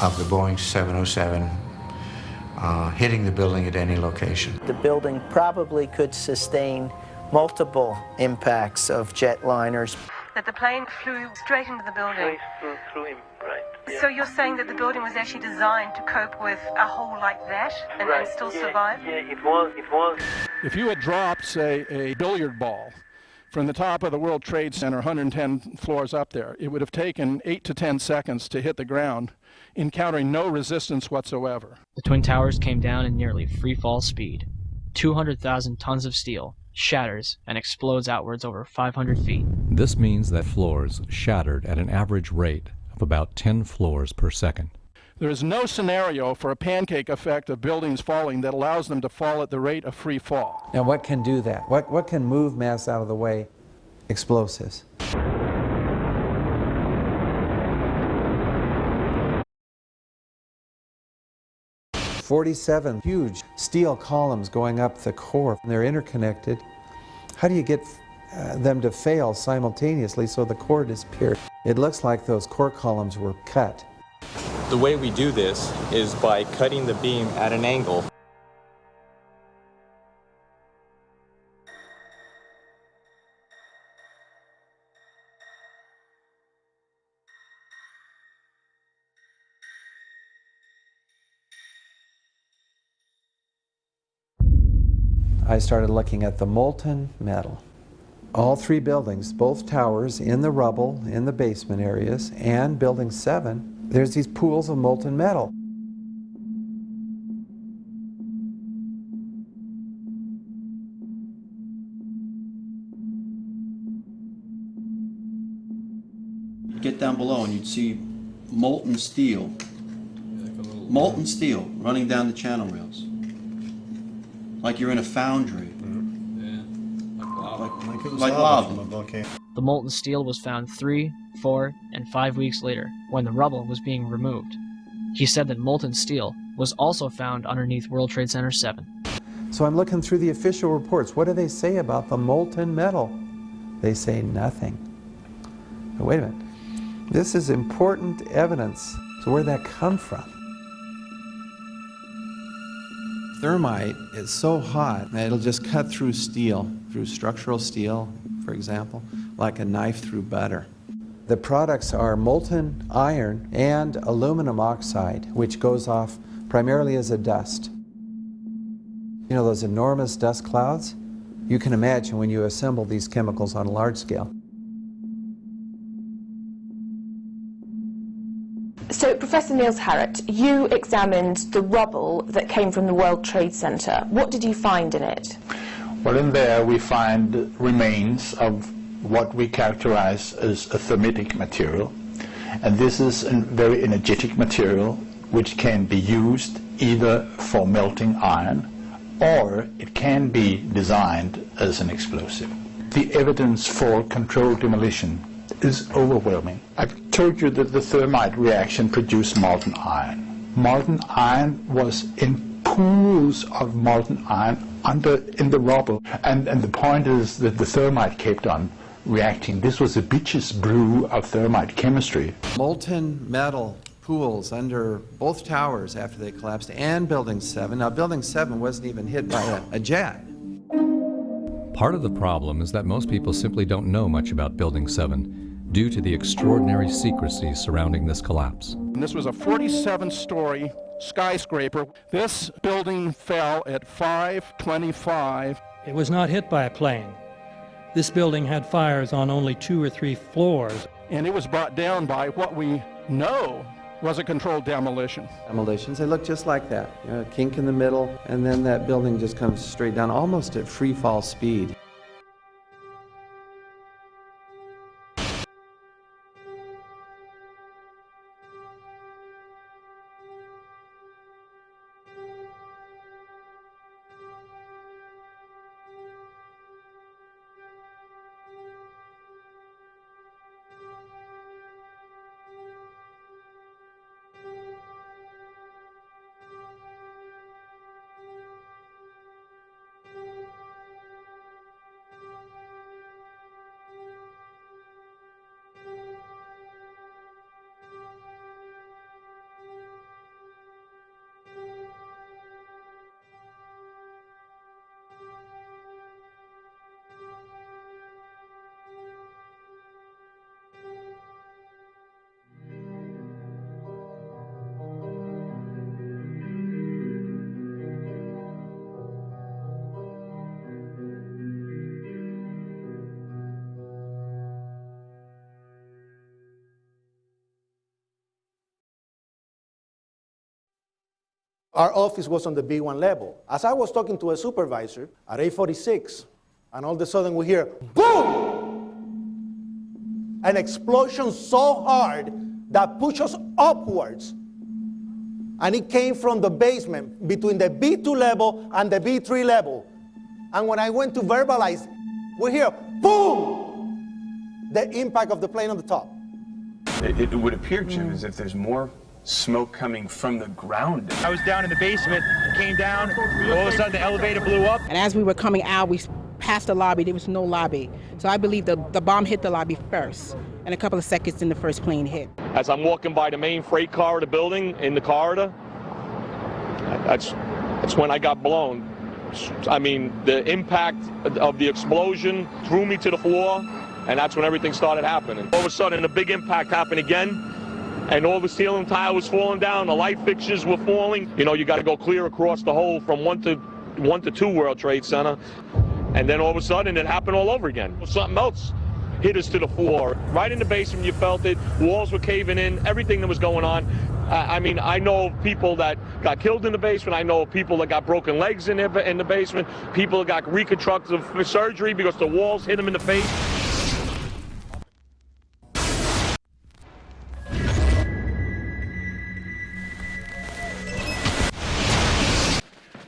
of the Boeing 707 hitting the building at any location. The building probably could sustain multiple impacts of jetliners. That the plane flew straight into the building. Through him, right. Yeah. So you're saying that the building was actually designed to cope with a hole like that and then still survive? Yeah, it was. If you had dropped, say, a billiard ball from the top of the World Trade Center, 110 floors up there, it would have taken 8 to 10 seconds to hit the ground, encountering no resistance whatsoever. The Twin Towers came down in nearly free-fall speed. 200,000 tons of steel shatters and explodes outwards over 500 feet. This means that floors shattered at an average rate of about 10 floors per second. There is no scenario for a pancake effect of buildings falling that allows them to fall at the rate of free fall. Now what can do that? What can move mass out of the way? Explosives. "47 huge steel columns going up the core. They're interconnected. How do you get them to fail simultaneously so the core disappeared? It looks like those core columns were cut. The way we do this is by cutting the beam at an angle. I started looking at the molten metal. All three buildings, both towers in the rubble, in the basement areas, and Building 7, there's these pools of molten metal. You'd get down below and you'd see molten steel running down the channel rails. Like you're in a foundry. Like lava. The molten steel was found 3, 4, and 5 weeks later, when the rubble was being removed. He said that molten steel was also found underneath World Trade Center 7. So I'm looking through the official reports. What do they say about the molten metal? They say nothing. But wait a minute. This is important evidence. So where'd that come from? Thermite is so hot that it'll just cut through steel, through structural steel, for example, like a knife through butter. The products are molten iron and aluminum oxide, which goes off primarily as a dust. You know those enormous dust clouds? You can imagine when you assemble these chemicals on a large scale. So, Professor Niels Harrit, you examined the rubble that came from the World Trade Center. What did you find in it? Well, in there we find remains of what we characterize as a thermitic material. And this is a very energetic material which can be used either for melting iron or it can be designed as an explosive. The evidence for controlled demolition is overwhelming. I've told you that the thermite reaction produced molten iron. Molten iron was in pools of molten iron in the rubble. And the point is that the thermite kept on reacting. This was a bitch's brew of thermite chemistry. Molten metal pools under both towers after they collapsed and Building 7. Now, Building 7 wasn't even hit by a jet. Part of the problem is that most people simply don't know much about Building 7 due to the extraordinary secrecy surrounding this collapse. And this was a 47-story skyscraper. This building fell at 5:25. It was not hit by a plane. This building had fires on only 2 or 3 floors. And it was brought down by what we know was a controlled demolition. Demolitions, they look just like that. You know, a kink in the middle, and then that building just comes straight down, almost at free fall speed. Our office was on the B1 level. As I was talking to a supervisor at 8:46, and all of a sudden we hear, boom! An explosion so hard that pushed us upwards. And it came from the basement between the B2 level and the B3 level. And when I went to verbalize, we hear, boom! The impact of the plane on the top. It would appear, Jim, as if there's more smoke coming from the ground. I was down in the basement, came down, all of a sudden the elevator blew up. And as we were coming out, we passed the lobby, there was no lobby. So I believe the bomb hit the lobby first, and a couple of seconds then the first plane hit. As I'm walking by the main freight corridor building in the corridor, that's when I got blown. I mean, the impact of the explosion threw me to the floor, and that's when everything started happening. All of a sudden, a big impact happened again. And all the ceiling tile was falling down, the light fixtures were falling. You know, you got to go clear across the whole from 1 to 2 World Trade Center. And then all of a sudden it happened all over again. Something else hit us to the floor. Right in the basement, you felt it. Walls were caving in, everything that was going on. I mean, I know of people that got killed in the basement. I know of people that got broken legs in the basement. People that got reconstructive surgery because the walls hit them in the face.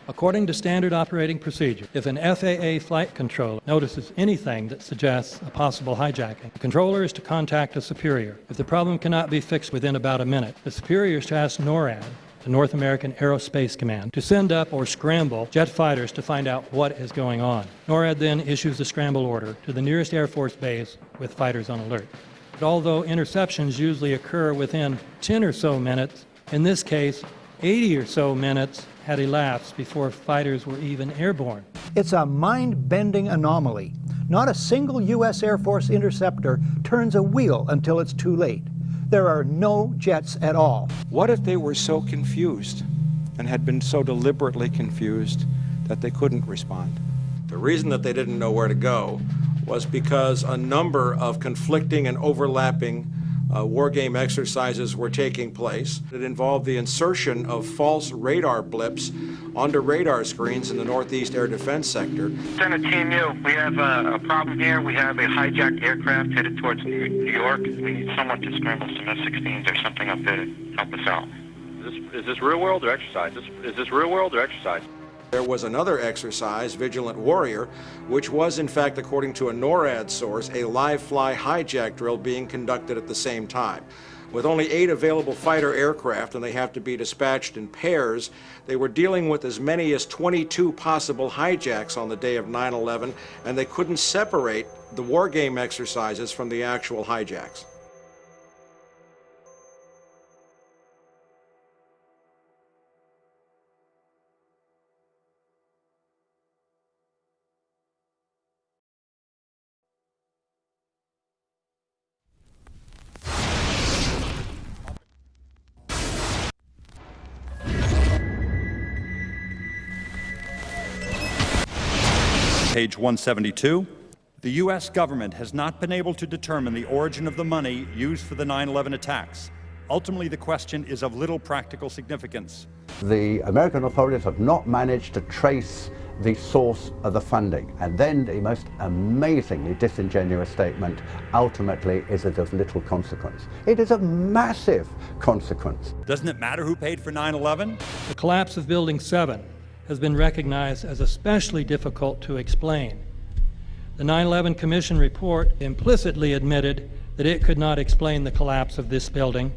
According to standard operating procedure, if an FAA flight controller notices anything that suggests a possible hijacking, the controller is to contact a superior. If the problem cannot be fixed within about a minute, the superior is to ask NORAD, the North American Aerospace Command, to send up or scramble jet fighters to find out what is going on. NORAD then issues the scramble order to the nearest Air Force base with fighters on alert. But although interceptions usually occur within 10 or so minutes, in this case, 80 or so minutes had elapsed before fighters were even airborne. It's a mind-bending anomaly. Not a single U.S. Air Force interceptor turns a wheel until it's too late. There are no jets at all. What if they were so confused and had been so deliberately confused that they couldn't respond? The reason that they didn't know where to go was because a number of conflicting and overlapping war game exercises were taking place. It involved the insertion of false radar blips onto radar screens in the Northeast Air Defense Sector. Center Team U, we have a problem here. We have a hijacked aircraft headed towards New York. We need someone to scramble some F-16s or something up there to help us out. Is this real world or exercise? Is this real world or exercise? There was another exercise, Vigilant Warrior, which was in fact, according to a NORAD source, a live-fly hijack drill being conducted at the same time. With only 8 available fighter aircraft, and they have to be dispatched in pairs, they were dealing with as many as 22 possible hijacks on the day of 9/11, and they couldn't separate the war game exercises from the actual hijacks. Page 172. The U.S. government has not been able to determine the origin of the money used for the 9/11 attacks. Ultimately, the question is of little practical significance. The American authorities have not managed to trace the source of the funding. And then the most amazingly disingenuous statement ultimately is it of little consequence. It is of massive consequence. Doesn't it matter who paid for 9/11? The collapse of Building 7 has been recognized as especially difficult to explain. The 9/11 Commission report implicitly admitted that it could not explain the collapse of this building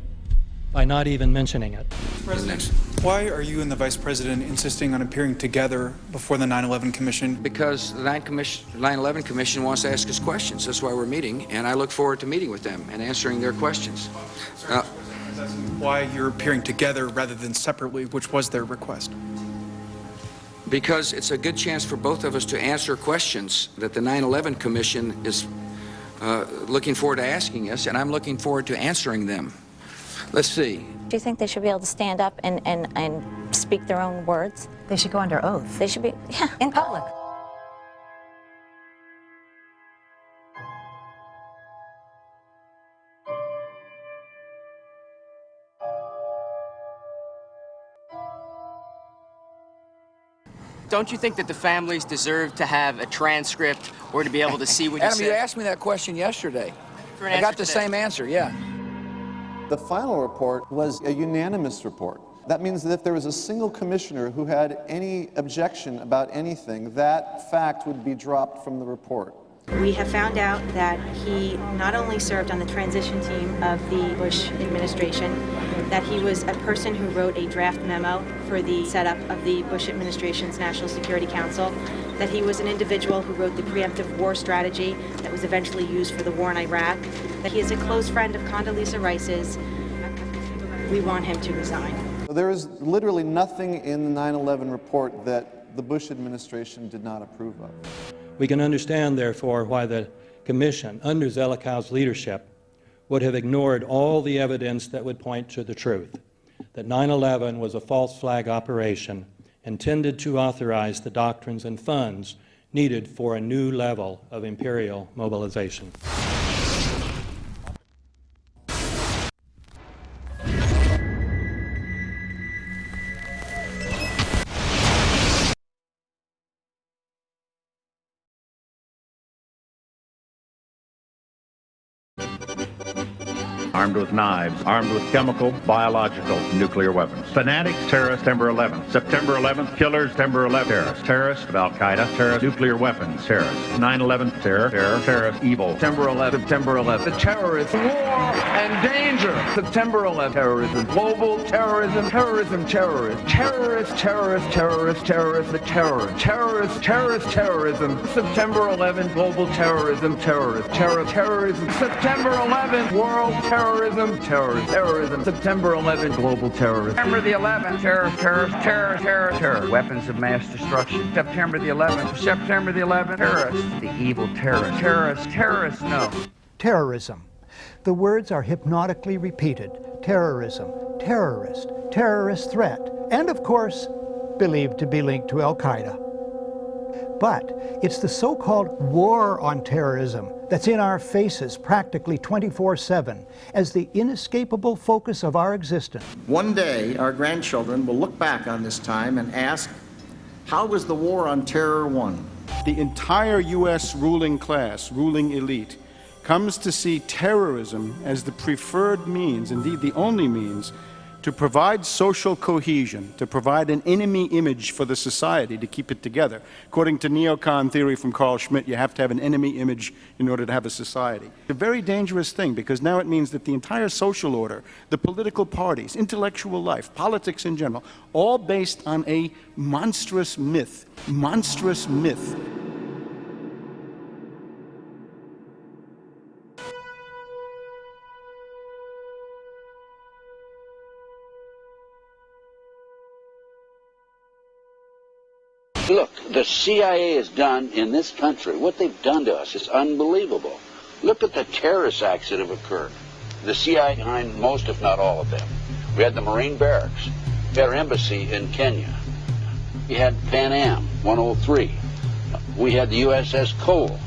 by not even mentioning it. President, why are you and the Vice President insisting on appearing together before the 9/11 Commission? Because the 9/11 Commission wants to ask us questions. That's why we're meeting, and I look forward to meeting with them and answering their questions. Why you're appearing together rather than separately, which was their request? Because it's a good chance for both of us to answer questions that the 9/11 Commission is looking forward to asking us, and I'm looking forward to answering them. Let's see. Do you think they should be able to stand up and speak their own words? They should go under oath. They should be, yeah. In public. Don't you think that the families deserve to have a transcript or to be able to see what you Adam, said? you asked me that question yesterday. For an I got answer the today. same answer, yeah. The final report was a unanimous report. That means that if there was a single commissioner who had any objection about anything, that fact would be dropped from the report. We have found out that he not only served on the transition team of the Bush administration, that he was a person who wrote a draft memo for the setup of the Bush administration's National Security Council, that he was an individual who wrote the preemptive war strategy that was eventually used for the war in Iraq, that he is a close friend of Condoleezza Rice's. We want him to resign. There is literally nothing in the 9/11 report that the Bush administration did not approve of. We can understand, therefore, why the Commission, under Zelikow's leadership, would have ignored all the evidence that would point to the truth, that 9/11 was a false flag operation intended to authorize the doctrines and funds needed for a new level of imperial mobilization. Armed with knives, armed with chemical, biological, nuclear weapons. Fanatics, terrorists, September 11th. September 11th, killers, September 11th, terrorists. Terrorists of Al-Qaeda, terrorists, nuclear weapons, terrorists. 9/11, terror, terrorist, evil. September 11th, September 11th. The terrorists, war and danger. September 11th, terrorism, global terrorism, terrorism, terrorists, terrorists, terrorists, terrorists, terrorists, the terror, terrorists, terrorist, terrorism. September 11th, global terrorism, terrorists, terrorism. September 11th, world terrorism, terrorism. September 11th, global terrorism. September the 11th, terror. Weapons of mass destruction. September the 11th, September the 11th, terrorists, the evil terrorists, no. Terrorism. The words are hypnotically repeated. Terrorism, terrorist, terrorist threat, and of course, believed to be linked to Al-Qaeda. But it's the so-called war on terrorism that's in our faces practically 24/7 as the inescapable focus of our existence. One day, our grandchildren will look back on this time and ask, how was the war on terror won? The entire U.S. ruling class, ruling elite, comes to see terrorism as the preferred means, indeed the only means, to provide social cohesion, to provide an enemy image for the society to keep it together. According to neocon theory from Carl Schmitt, you have to have an enemy image in order to have a society. It's a very dangerous thing because now it means that the entire social order, the political parties, intellectual life, politics in general, all based on a monstrous myth. Monstrous myth. Look, the CIA has done in this country, what they've done to us is unbelievable. Look at the terrorist acts that have occurred. The CIA behind most, if not all of them. We had the Marine Barracks. We had our embassy in Kenya. We had Pan Am 103. We had the USS Cole.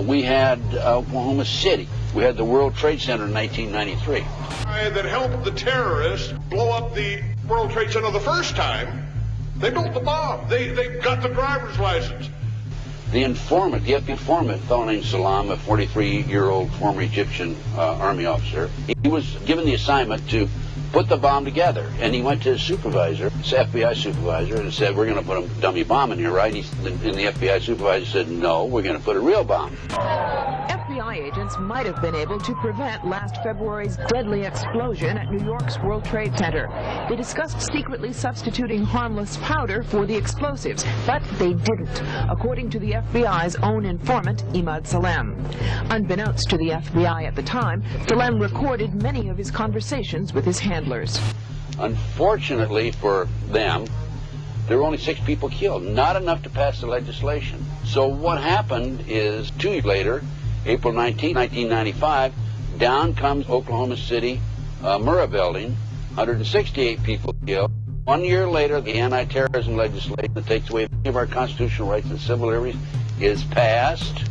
We had Oklahoma City. We had the World Trade Center in 1993. That helped the terrorists blow up the World Trade Center the first time. They built the bomb. They got the driver's license. The informant, the informant, a fellow named Salam, a 43-year-old former Egyptian army officer, he was given the assignment to put the bomb together. And he went to his supervisor, his FBI supervisor, and said, we're going to put a dummy bomb in here, right? And the FBI supervisor said, no, we're going to put a real bomb. FBI agents might have been able to prevent last February's deadly explosion at New York's World Trade Center. They discussed secretly substituting harmless powder for the explosives, but they didn't, according to the FBI's own informant, Imad Salem. Unbeknownst to the FBI at the time, Salem recorded many of his conversations with his handlers. Unfortunately for them, there were only 6 people killed, not enough to pass the legislation. So what happened is 2 years later, April 19, 1995, down comes Oklahoma City Murrah building, 168 people killed. 1 year later, the anti-terrorism legislation that takes away many of our constitutional rights and civil liberties is passed.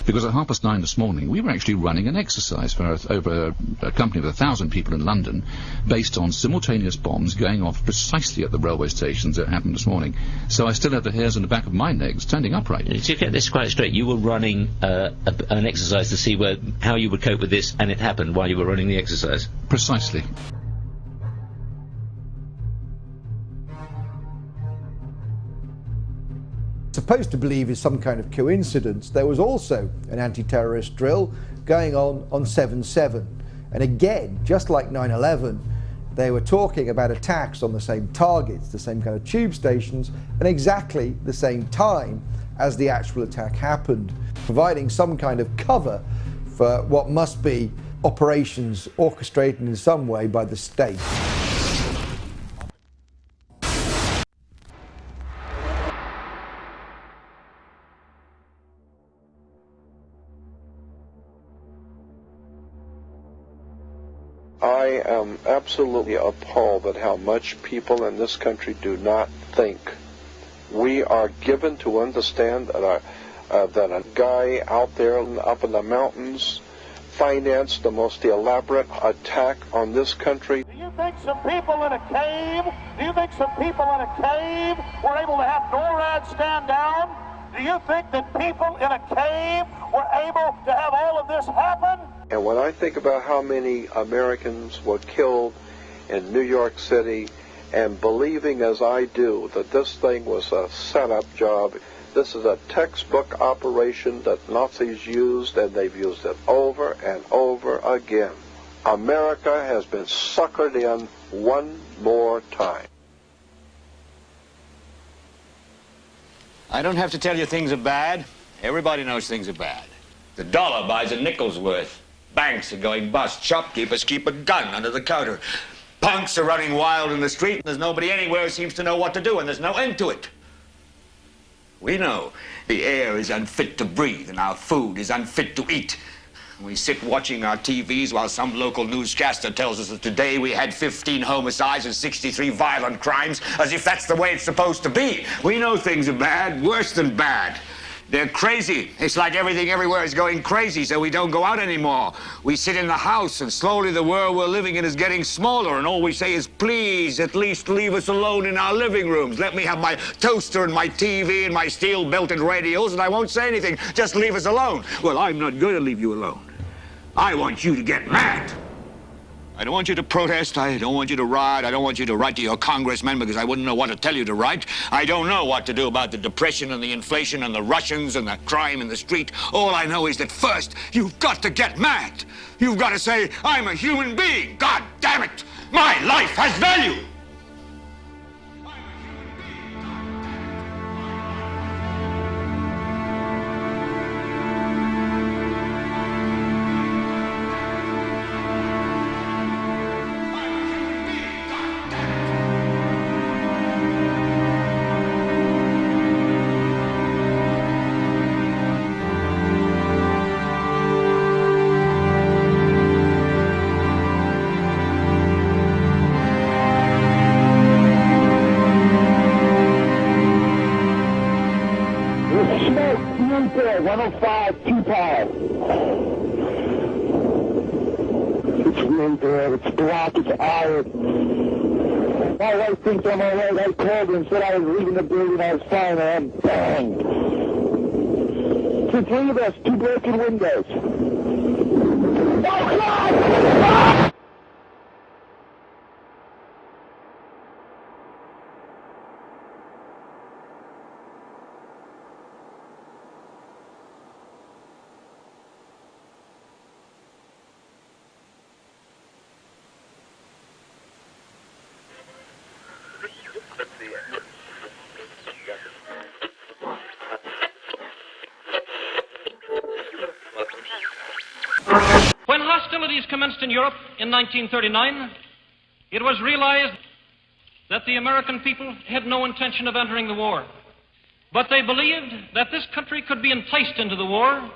Because at 9:30 this morning, we were actually running an exercise for over a company of 1,000 people in London, based on simultaneous bombs going off precisely at the railway stations that happened this morning. So I still have the hairs on the back of my legs standing upright. To get this quite straight, you were running an exercise to see how you would cope with this, and it happened while you were running the exercise? Precisely. Supposed to believe is some kind of coincidence, there was also an anti-terrorist drill going on 7/7. And again, just like 9/11, they were talking about attacks on the same targets, the same kind of tube stations, and exactly the same time as the actual attack happened, providing some kind of cover for what must be operations orchestrated in some way by the state. I am absolutely appalled at how much people in this country do not think. We are given to understand that a guy out there up in the mountains financed the most elaborate attack on this country. Do you think some people in a cave, were able to have NORAD stand down? Do you think that people in a cave were able to have all of this happen? And when I think about how many Americans were killed in New York City, and believing as I do that this thing was a setup job, this is a textbook operation that Nazis used, and they've used it over and over again. America has been suckered in one more time. I don't have to tell you things are bad. Everybody knows things are bad. The dollar buys a nickel's worth. Banks are going bust. Shopkeepers keep a gun under the counter. Punks are running wild in the street. There's nobody anywhere who seems to know what to do, and there's no end to it. We know the air is unfit to breathe, and our food is unfit to eat. We sit watching our TVs while some local newscaster tells us that today we had 15 homicides and 63 violent crimes, as if that's the way it's supposed to be. We know things are bad, worse than bad. They're crazy. It's like everything everywhere is going crazy, so we don't go out anymore. We sit in the house, and slowly the world we're living in is getting smaller, and all we say is, please, at least leave us alone in our living rooms. Let me have my toaster and my TV and my steel-belted radios, and I won't say anything. Just leave us alone. Well, I'm not going to leave you alone. I want you to get mad. I don't want you to protest. I don't want you to riot. I don't want you to write to your congressmen because I wouldn't know what to tell you to write. I don't know what to do about the depression and the inflation and the Russians and the crime in the street. All I know is that first, you've got to get mad. You've got to say, I'm a human being. God damn it. My life has value. My wife thinks I'm all right. I called her and said I was leaving the building. I was fine, and bang. The three of us, 2 broken windows. Oh, God! Ah! When hostilities commenced in Europe in 1939, it was realized that the American people had no intention of entering the war. But they believed that this country could be enticed into the war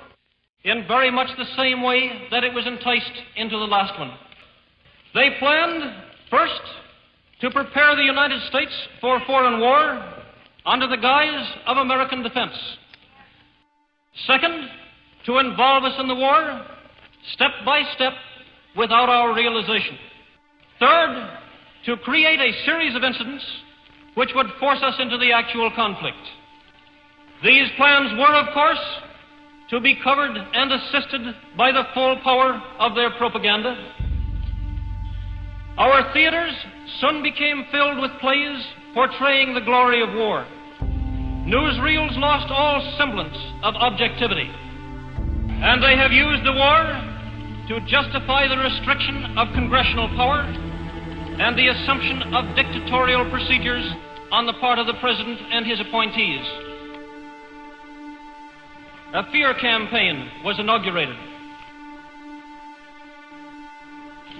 in very much the same way that it was enticed into the last one. They planned, first, to prepare the United States for foreign war under the guise of American defense. Second, to involve us in the war, step by step, without our realization. Third, to create a series of incidents which would force us into the actual conflict. These plans were, of course, to be covered and assisted by the full power of their propaganda. Our theaters soon became filled with plays portraying the glory of war. Newsreels lost all semblance of objectivity, and they have used the war to justify the restriction of congressional power and the assumption of dictatorial procedures on the part of the President and his appointees. A fear campaign was inaugurated.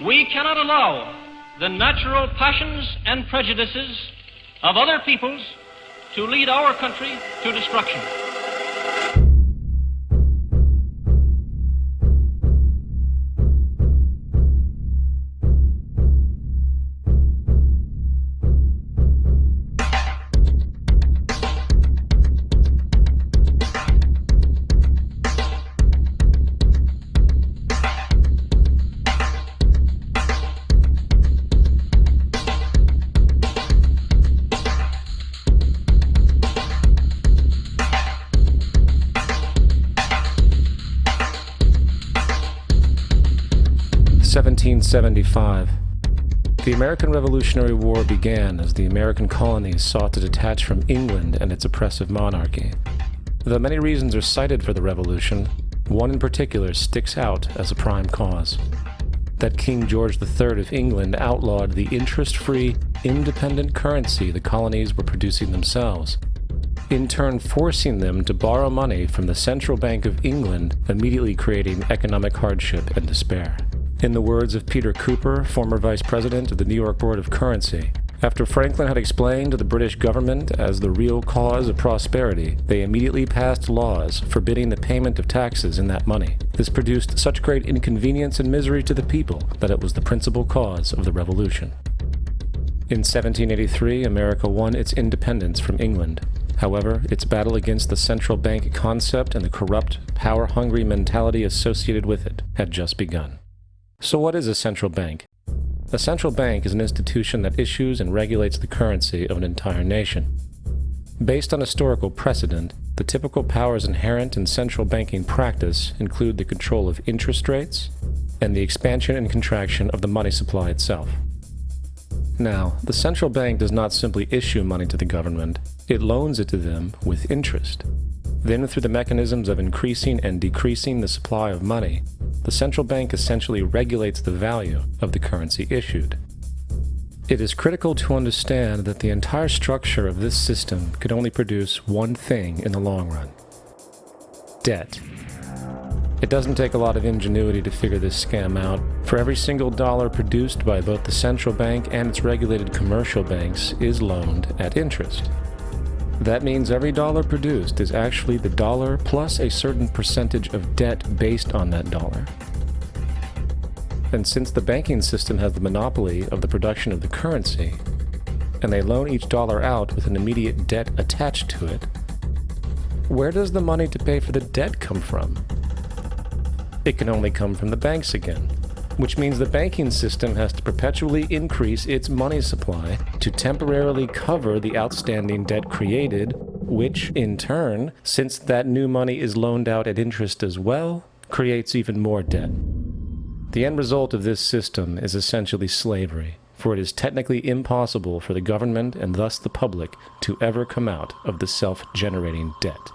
We cannot allow the natural passions and prejudices of other peoples to lead our country to destruction. (1775). The American Revolutionary War began as the American colonies sought to detach from England and its oppressive monarchy. Though many reasons are cited for the revolution, one in particular sticks out as a prime cause. That King George III of England outlawed the interest-free, independent currency the colonies were producing themselves, in turn forcing them to borrow money from the Central Bank of England, immediately creating economic hardship and despair. In the words of Peter Cooper, former vice president of the New York Board of Currency, after Franklin had explained to the British government as the real cause of prosperity, they immediately passed laws forbidding the payment of taxes in that money. This produced such great inconvenience and misery to the people that it was the principal cause of the Revolution. In 1783, America won its independence from England. However, its battle against the central bank concept and the corrupt, power-hungry mentality associated with it had just begun. So what is a central bank? A central bank is an institution that issues and regulates the currency of an entire nation. Based on historical precedent, the typical powers inherent in central banking practice include the control of interest rates and the expansion and contraction of the money supply itself. Now, the central bank does not simply issue money to the government, it loans it to them with interest. Then, through the mechanisms of increasing and decreasing the supply of money, the central bank essentially regulates the value of the currency issued. It is critical to understand that the entire structure of this system could only produce one thing in the long run: debt. It doesn't take a lot of ingenuity to figure this scam out. For every single dollar produced by both the central bank and its regulated commercial banks is loaned at interest. That means every dollar produced is actually the dollar plus a certain percentage of debt based on that dollar. And since the banking system has the monopoly of the production of the currency, and they loan each dollar out with an immediate debt attached to it, where does the money to pay for the debt come from? It can only come from the banks again, which means the banking system has to perpetually increase its money supply to temporarily cover the outstanding debt created, which, in turn, since that new money is loaned out at interest as well, creates even more debt. The end result of this system is essentially slavery, for it is technically impossible for the government and thus the public to ever come out of the self-generating debt.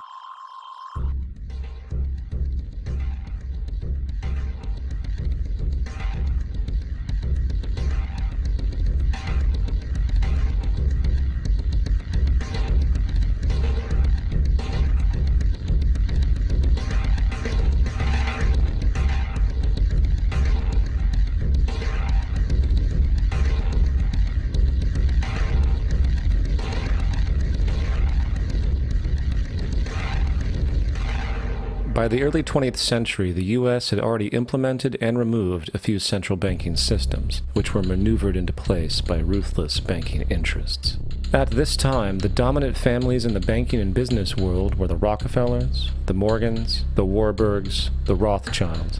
By the early 20th century, the U.S. had already implemented and removed a few central banking systems, which were maneuvered into place by ruthless banking interests. At this time, the dominant families in the banking and business world were the Rockefellers, the Morgans, the Warburgs, the Rothschilds.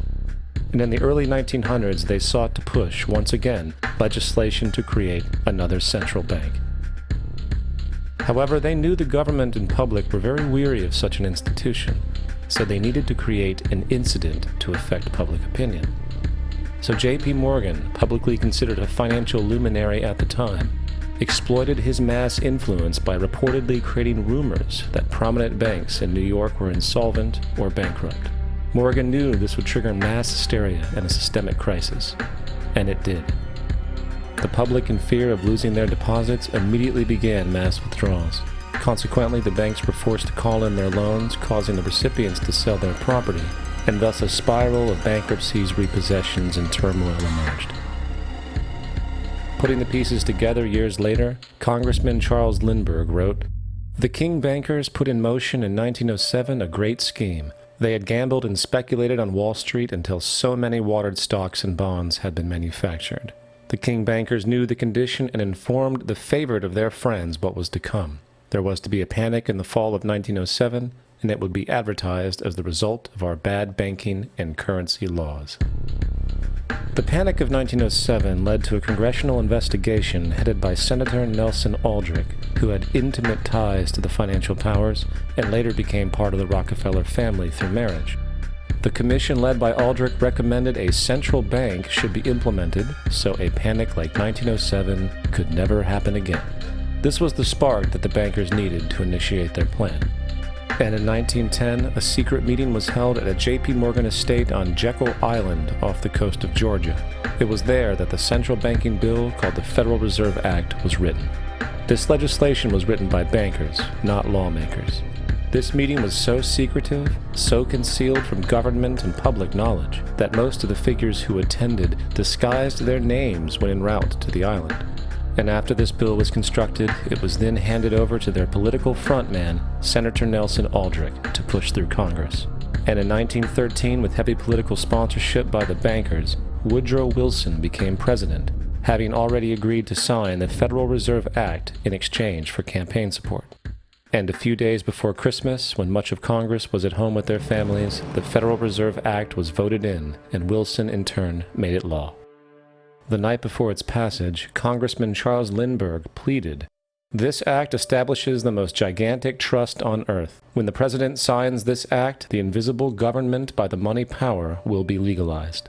And in the early 1900s, they sought to push, once again, legislation to create another central bank. However, they knew the government and public were very weary of such an institution, so they needed to create an incident to affect public opinion. So J.P. Morgan, publicly considered a financial luminary at the time, exploited his mass influence by reportedly creating rumors that prominent banks in New York were insolvent or bankrupt. Morgan knew this would trigger mass hysteria and a systemic crisis, and it did. The public, in fear of losing their deposits, immediately began mass withdrawals. Consequently, the banks were forced to call in their loans, causing the recipients to sell their property, and thus a spiral of bankruptcies, repossessions, and turmoil emerged. Putting the pieces together years later, Congressman Charles Lindbergh wrote, "The King bankers put in motion in 1907 a great scheme. They had gambled and speculated on Wall Street until so many watered stocks and bonds had been manufactured. The King bankers knew the condition and informed the favorite of their friends what was to come. There was to be a panic in the fall of 1907, and it would be advertised as the result of our bad banking and currency laws." The Panic of 1907 led to a congressional investigation headed by Senator Nelson Aldrich, who had intimate ties to the financial powers and later became part of the Rockefeller family through marriage. The commission led by Aldrich recommended a central bank should be implemented so a panic like 1907 could never happen again. This was the spark that the bankers needed to initiate their plan. And in 1910, a secret meeting was held at a J.P. Morgan estate on Jekyll Island off the coast of Georgia. It was there that the central banking bill called the Federal Reserve Act was written. This legislation was written by bankers, not lawmakers. This meeting was so secretive, so concealed from government and public knowledge, that most of the figures who attended disguised their names when en route to the island. And after this bill was constructed, it was then handed over to their political frontman, Senator Nelson Aldrich, to push through Congress. And in 1913, with heavy political sponsorship by the bankers, Woodrow Wilson became president, having already agreed to sign the Federal Reserve Act in exchange for campaign support. And a few days before Christmas, when much of Congress was at home with their families, the Federal Reserve Act was voted in, and Wilson in turn made it law. The night before its passage, Congressman Charles Lindbergh pleaded, "This act establishes the most gigantic trust on earth. When the President signs this act, the invisible government by the money power will be legalized."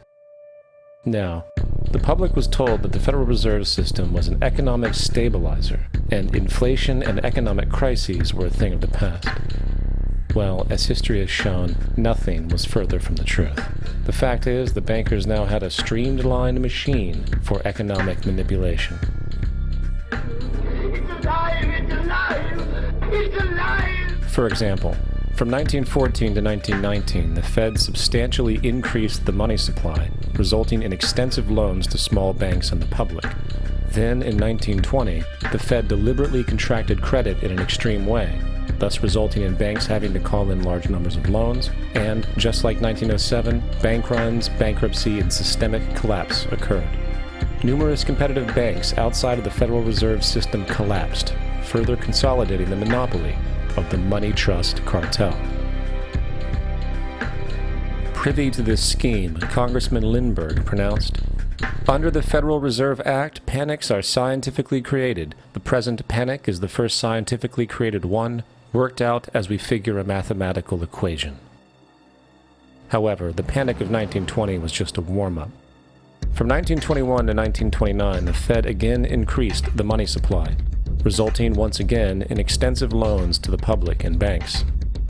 Now, the public was told that the Federal Reserve System was an economic stabilizer, and inflation and economic crises were a thing of the past. Well, as history has shown, nothing was further from the truth. The fact is, the bankers now had a streamlined machine for economic manipulation. It's alive! It's alive! It's alive! For example, from 1914 to 1919, the Fed substantially increased the money supply, resulting in extensive loans to small banks and the public. Then, in 1920, the Fed deliberately contracted credit in an extreme way, thus resulting in banks having to call in large numbers of loans, and, just like 1907, bank runs, bankruptcy, and systemic collapse occurred. Numerous competitive banks outside of the Federal Reserve System collapsed, further consolidating the monopoly of the money trust cartel. Privy to this scheme, Congressman Lindbergh pronounced, "Under the Federal Reserve Act, panics are scientifically created. The present panic is the first scientifically created one, worked out as we figure a mathematical equation." However, the Panic of 1920 was just a warm-up. From 1921 to 1929, the Fed again increased the money supply, resulting once again in extensive loans to the public and banks.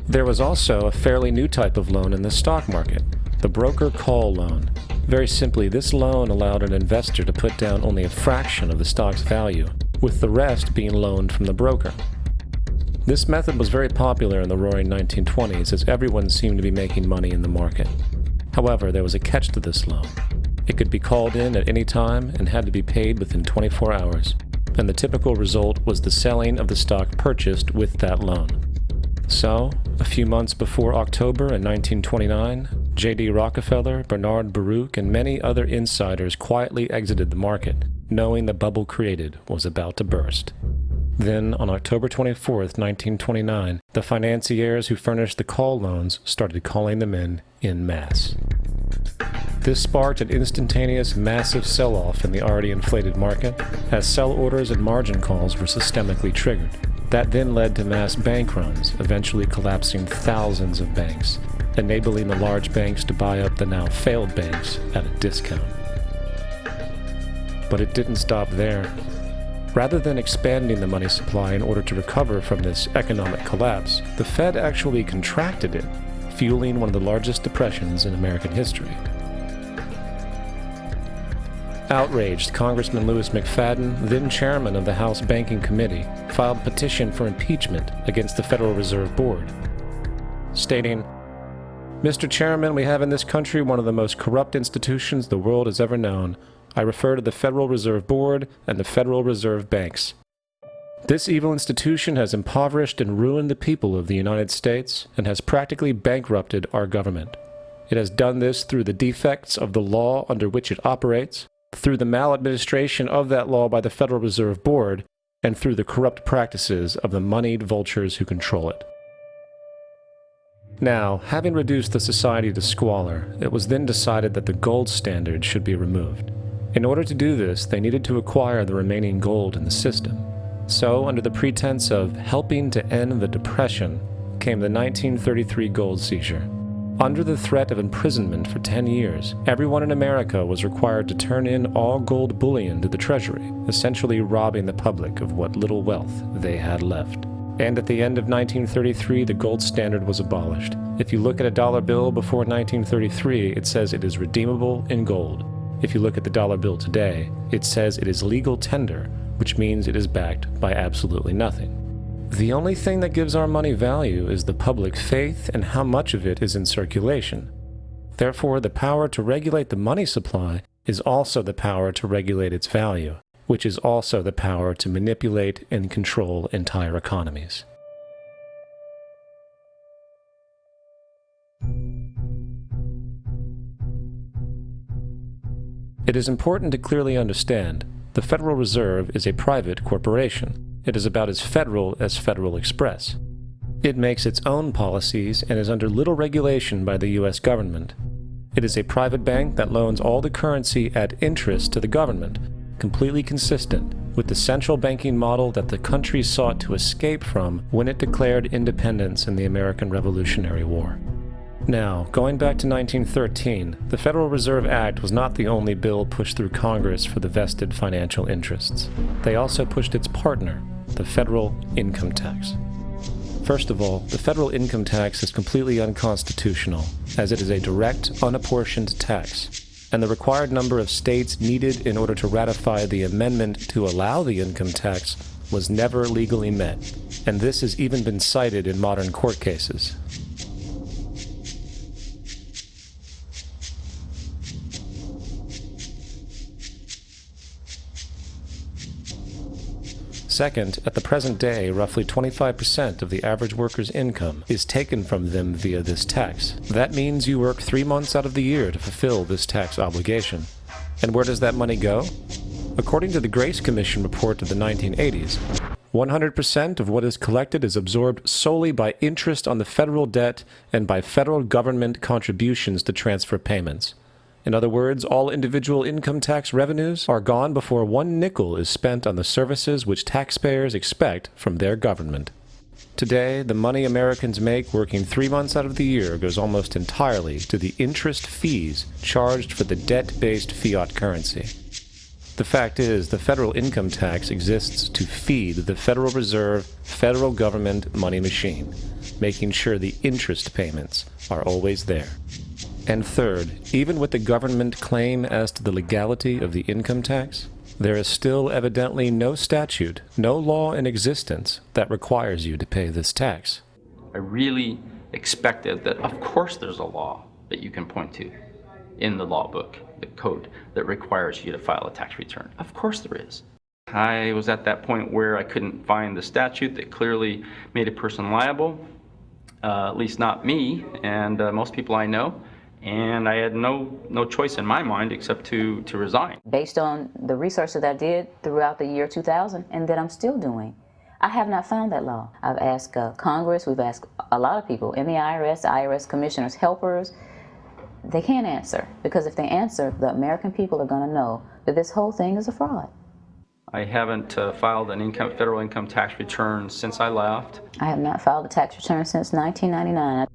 There was also a fairly new type of loan in the stock market, the broker call loan. Very simply, this loan allowed an investor to put down only a fraction of the stock's value, with the rest being loaned from the broker. This method was very popular in the roaring 1920s as everyone seemed to be making money in the market. However, there was a catch to this loan. It could be called in at any time and had to be paid within 24 hours. And the typical result was the selling of the stock purchased with that loan. So, a few months before October in 1929, J.D. Rockefeller, Bernard Baruch, and many other insiders quietly exited the market, knowing the bubble created was about to burst. Then, on October 24th, 1929, the financiers who furnished the call loans started calling them in masse. This sparked an instantaneous massive sell-off in the already inflated market, as sell orders and margin calls were systemically triggered. That then led to mass bank runs, eventually collapsing thousands of banks, enabling the large banks to buy up the now failed banks at a discount. But it didn't stop there. Rather than expanding the money supply in order to recover from this economic collapse, the Fed actually contracted it, fueling one of the largest depressions in American history. Outraged, Congressman Louis McFadden, then chairman of the House Banking Committee, filed a petition for impeachment against the Federal Reserve Board, stating, "Mr. Chairman, we have in this country one of the most corrupt institutions the world has ever known. I refer to the Federal Reserve Board and the Federal Reserve Banks. This evil institution has impoverished and ruined the people of the United States and has practically bankrupted our government. It has done this through the defects of the law under which it operates, through the maladministration of that law by the Federal Reserve Board, and through the corrupt practices of the moneyed vultures who control it." Now, having reduced the society to squalor, it was then decided that the gold standard should be removed. In order to do this, they needed to acquire the remaining gold in the system. So, under the pretense of helping to end the Depression, came the 1933 gold seizure. Under the threat of imprisonment for 10 years, everyone in America was required to turn in all gold bullion to the Treasury, essentially robbing the public of what little wealth they had left. And at the end of 1933, the gold standard was abolished. If you look at a dollar bill before 1933, it says it is redeemable in gold. If you look at the dollar bill today, it says it is legal tender, which means it is backed by absolutely nothing. The only thing that gives our money value is the public faith and how much of it is in circulation. Therefore, the power to regulate the money supply is also the power to regulate its value, which is also the power to manipulate and control entire economies. It is important to clearly understand the Federal Reserve is a private corporation. It is about as federal as Federal Express. It makes its own policies and is under little regulation by the U.S. government. It is a private bank that loans all the currency at interest to the government, completely consistent with the central banking model that the country sought to escape from when it declared independence in the American Revolutionary War. Now, going back to 1913, the Federal Reserve Act was not the only bill pushed through Congress for the vested financial interests. They also pushed its partner, the federal income tax. First of all, the federal income tax is completely unconstitutional, as it is a direct, unapportioned tax, and the required number of states needed in order to ratify the amendment to allow the income tax was never legally met, and this has even been cited in modern court cases. Second, at the present day, roughly 25% of the average worker's income is taken from them via this tax. That means you work 3 months out of the year to fulfill this tax obligation. And where does that money go? According to the Grace Commission report of the 1980s, 100% of what is collected is absorbed solely by interest on the federal debt and by federal government contributions to transfer payments. In other words, all individual income tax revenues are gone before 1 nickel is spent on the services which taxpayers expect from their government. Today, the money Americans make working 3 months out of the year goes almost entirely to the interest fees charged for the debt-based fiat currency. The fact is, the federal income tax exists to feed the Federal Reserve federal government money machine, making sure the interest payments are always there. And third, even with the government claim as to the legality of the income tax, there is still evidently no statute, no law in existence that requires you to pay this tax. I really expected that, of course there's a law that you can point to in the law book, the code, that requires you to file a tax return. Of course there is. I was at that point where I couldn't find the statute that clearly made a person liable, at least not me and most people I know. And I had no choice in my mind except to resign. Based on the research that I did throughout the year 2000 and that I'm still doing, I have not found that law. I've asked Congress, we've asked a lot of people in the IRS commissioners, helpers. They can't answer, because if they answer, the American people are going to know that this whole thing is a fraud. I haven't filed an federal income tax return since I left. I have not filed a tax return since 1999.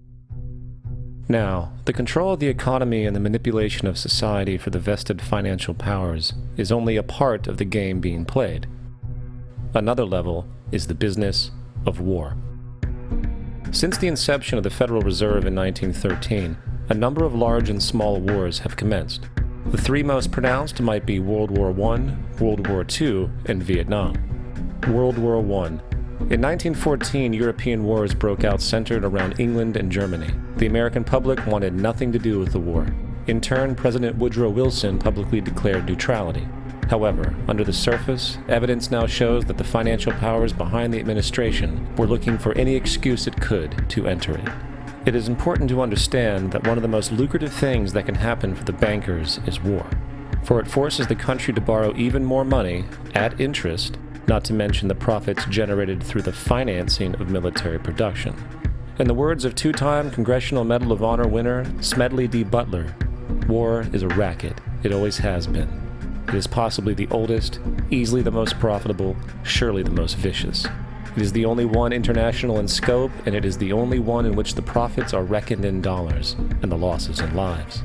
Now, the control of the economy and the manipulation of society for the vested financial powers is only a part of the game being played. Another level is the business of war. Since the inception of the Federal Reserve in 1913, a number of large and small wars have commenced. The three most pronounced might be World War I, World War II, and Vietnam. World War I. In 1914, European wars broke out centered around England and Germany. The American public wanted nothing to do with the war. In turn, President Woodrow Wilson publicly declared neutrality. However, under the surface, evidence now shows that the financial powers behind the administration were looking for any excuse it could to enter it. It is important to understand that one of the most lucrative things that can happen for the bankers is war, for it forces the country to borrow even more money at interest, not to mention the profits generated through the financing of military production. In the words of two-time Congressional Medal of Honor winner Smedley D. Butler, war is a racket. It always has been. It is possibly the oldest, easily the most profitable, surely the most vicious. It is the only one international in scope, and it is the only one in which the profits are reckoned in dollars and the losses in lives.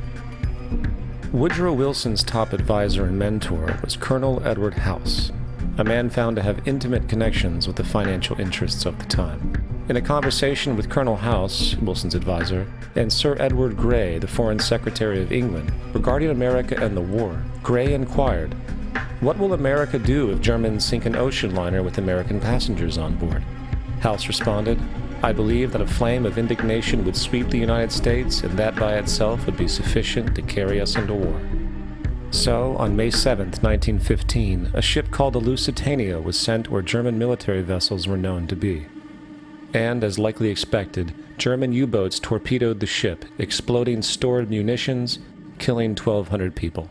Woodrow Wilson's top advisor and mentor was Colonel Edward House, a man found to have intimate connections with the financial interests of the time. In a conversation with Colonel House, Wilson's advisor, and Sir Edward Grey, the Foreign Secretary of England, regarding America and the war, Grey inquired, "What will America do if Germans sink an ocean liner with American passengers on board?" House responded, "I believe that a flame of indignation would sweep the United States, and that by itself would be sufficient to carry us into war." So, on May 7, 1915, a ship called the Lusitania was sent where German military vessels were known to be. And, as likely expected, German U-boats torpedoed the ship, exploding stored munitions, killing 1,200 people.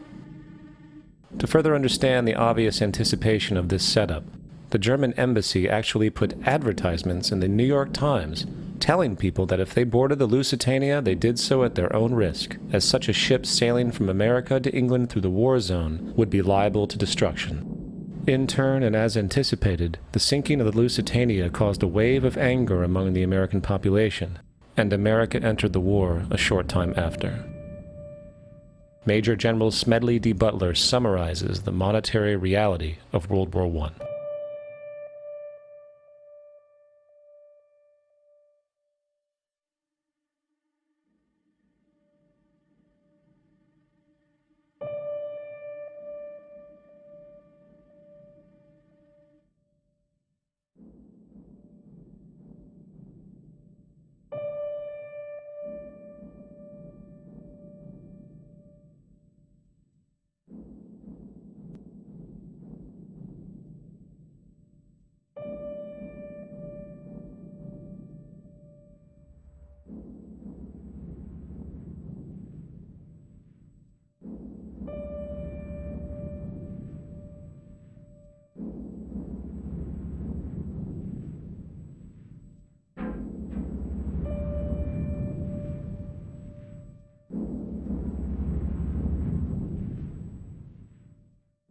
To further understand the obvious anticipation of this setup, the German embassy actually put advertisements in the New York Times telling people that if they boarded the Lusitania, they did so at their own risk, as such a ship sailing from America to England through the war zone would be liable to destruction. In turn, and as anticipated, the sinking of the Lusitania caused a wave of anger among the American population, and America entered the war a short time after. Major General Smedley D. Butler summarizes the monetary reality of World War I.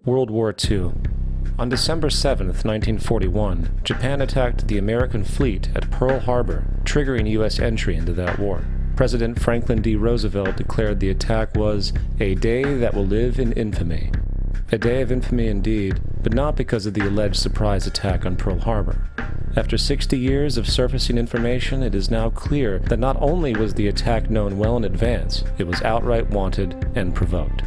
World War II. On December 7, 1941, Japan attacked the American fleet at Pearl Harbor, triggering U.S. entry into that war. President Franklin D. Roosevelt declared the attack was a day that will live in infamy. A day of infamy indeed, but not because of the alleged surprise attack on Pearl Harbor. After 60 years of surfacing information, it is now clear that not only was the attack known well in advance, it was outright wanted and provoked.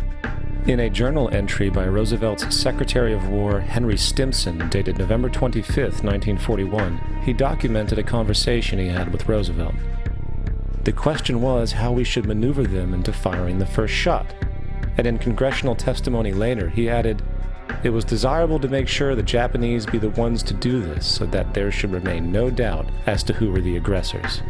In a journal entry by Roosevelt's Secretary of War Henry Stimson, dated November 25, 1941, he documented a conversation he had with Roosevelt. The question was how we should maneuver them into firing the first shot. And in congressional testimony later, he added, "It was desirable to make sure the Japanese be the ones to do this so that there should remain no doubt as to who were the aggressors."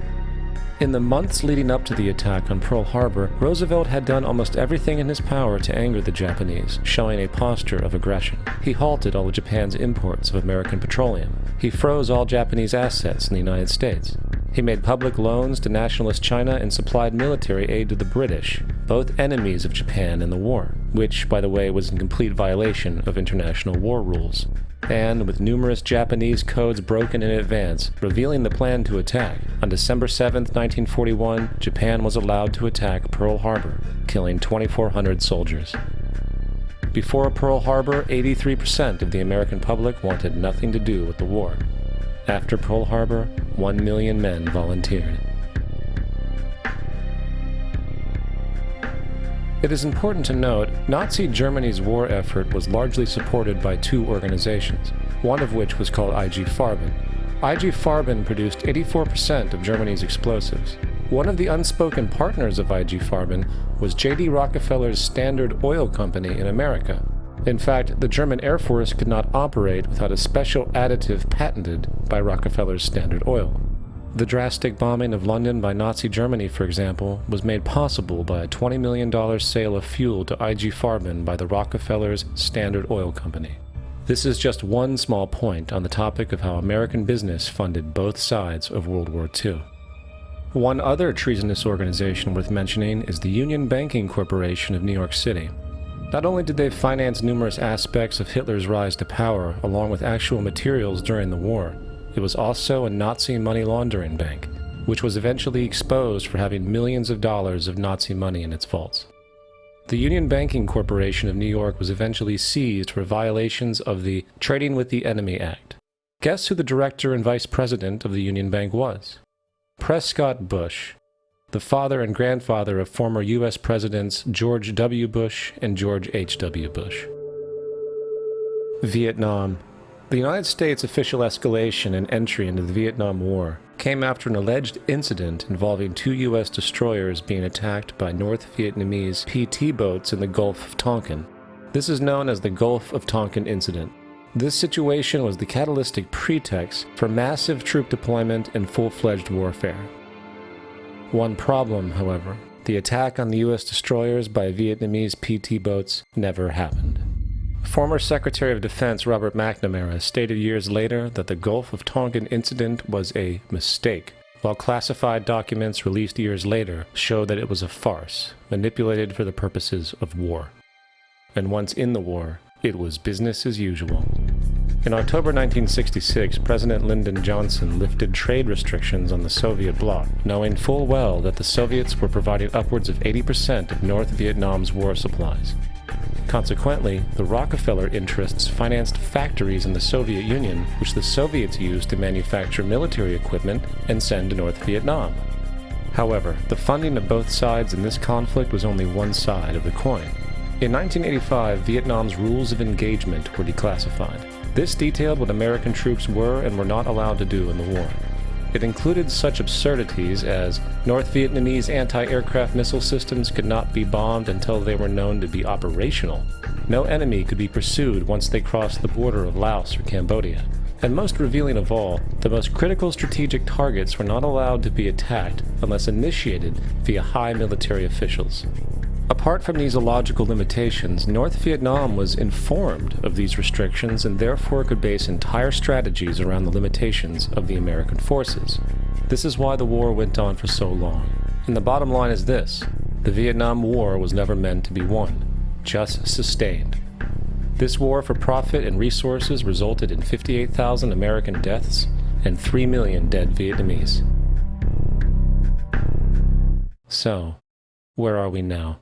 In the months leading up to the attack on Pearl Harbor, Roosevelt had done almost everything in his power to anger the Japanese, showing a posture of aggression. He halted all of Japan's imports of American petroleum. He froze all Japanese assets in the United States. He made public loans to nationalist China and supplied military aid to the British, both enemies of Japan in the war, which, by the way, was in complete violation of international war rules. And with numerous Japanese codes broken in advance, revealing the plan to attack, on December 7, 1941, Japan was allowed to attack Pearl Harbor, killing 2,400 soldiers. Before Pearl Harbor, 83% of the American public wanted nothing to do with the war. After Pearl Harbor, 1 million men volunteered. It is important to note, Nazi Germany's war effort was largely supported by two organizations, one of which was called IG Farben. IG Farben produced 84% of Germany's explosives. One of the unspoken partners of IG Farben was J.D. Rockefeller's Standard Oil Company in America. In fact, the German Air Force could not operate without a special additive patented by Rockefeller's Standard Oil. The drastic bombing of London by Nazi Germany, for example, was made possible by a $20 million sale of fuel to IG Farben by the Rockefellers' Standard Oil Company. This is just one small point on the topic of how American business funded both sides of World War II. One other treasonous organization worth mentioning is the Union Banking Corporation of New York City. Not only did they finance numerous aspects of Hitler's rise to power, along with actual materials during the war, it was also a Nazi money laundering bank, which was eventually exposed for having millions of dollars of Nazi money in its vaults. The Union Banking Corporation of New York was eventually seized for violations of the Trading with the Enemy Act. Guess who the director and vice president of the Union Bank was? Prescott Bush, the father and grandfather of former U.S. Presidents George W. Bush and George H.W. Bush. Vietnam. The United States' official escalation and entry into the Vietnam War came after an alleged incident involving two U.S. destroyers being attacked by North Vietnamese PT boats in the Gulf of Tonkin. This is known as the Gulf of Tonkin Incident. This situation was the catalytic pretext for massive troop deployment and full-fledged warfare. One problem, however, the attack on the U.S. destroyers by Vietnamese PT boats never happened. Former Secretary of Defense Robert McNamara stated years later that the Gulf of Tonkin incident was a mistake, while classified documents released years later show that it was a farce, manipulated for the purposes of war. And once in the war, it was business as usual. In October 1966, President Lyndon Johnson lifted trade restrictions on the Soviet bloc, knowing full well that the Soviets were providing upwards of 80% of North Vietnam's war supplies. Consequently, the Rockefeller interests financed factories in the Soviet Union, which the Soviets used to manufacture military equipment and send to North Vietnam. However, the funding of both sides in this conflict was only one side of the coin. In 1985, Vietnam's rules of engagement were declassified. This detailed what American troops were and were not allowed to do in the war. It included such absurdities as North Vietnamese anti-aircraft missile systems could not be bombed until they were known to be operational. No enemy could be pursued once they crossed the border of Laos or Cambodia. And most revealing of all, the most critical strategic targets were not allowed to be attacked unless initiated via high military officials. Apart from these illogical limitations, North Vietnam was informed of these restrictions and therefore could base entire strategies around the limitations of the American forces. This is why the war went on for so long. And the bottom line is this: the Vietnam War was never meant to be won, just sustained. This war for profit and resources resulted in 58,000 American deaths and 3 million dead Vietnamese. So, where are we now?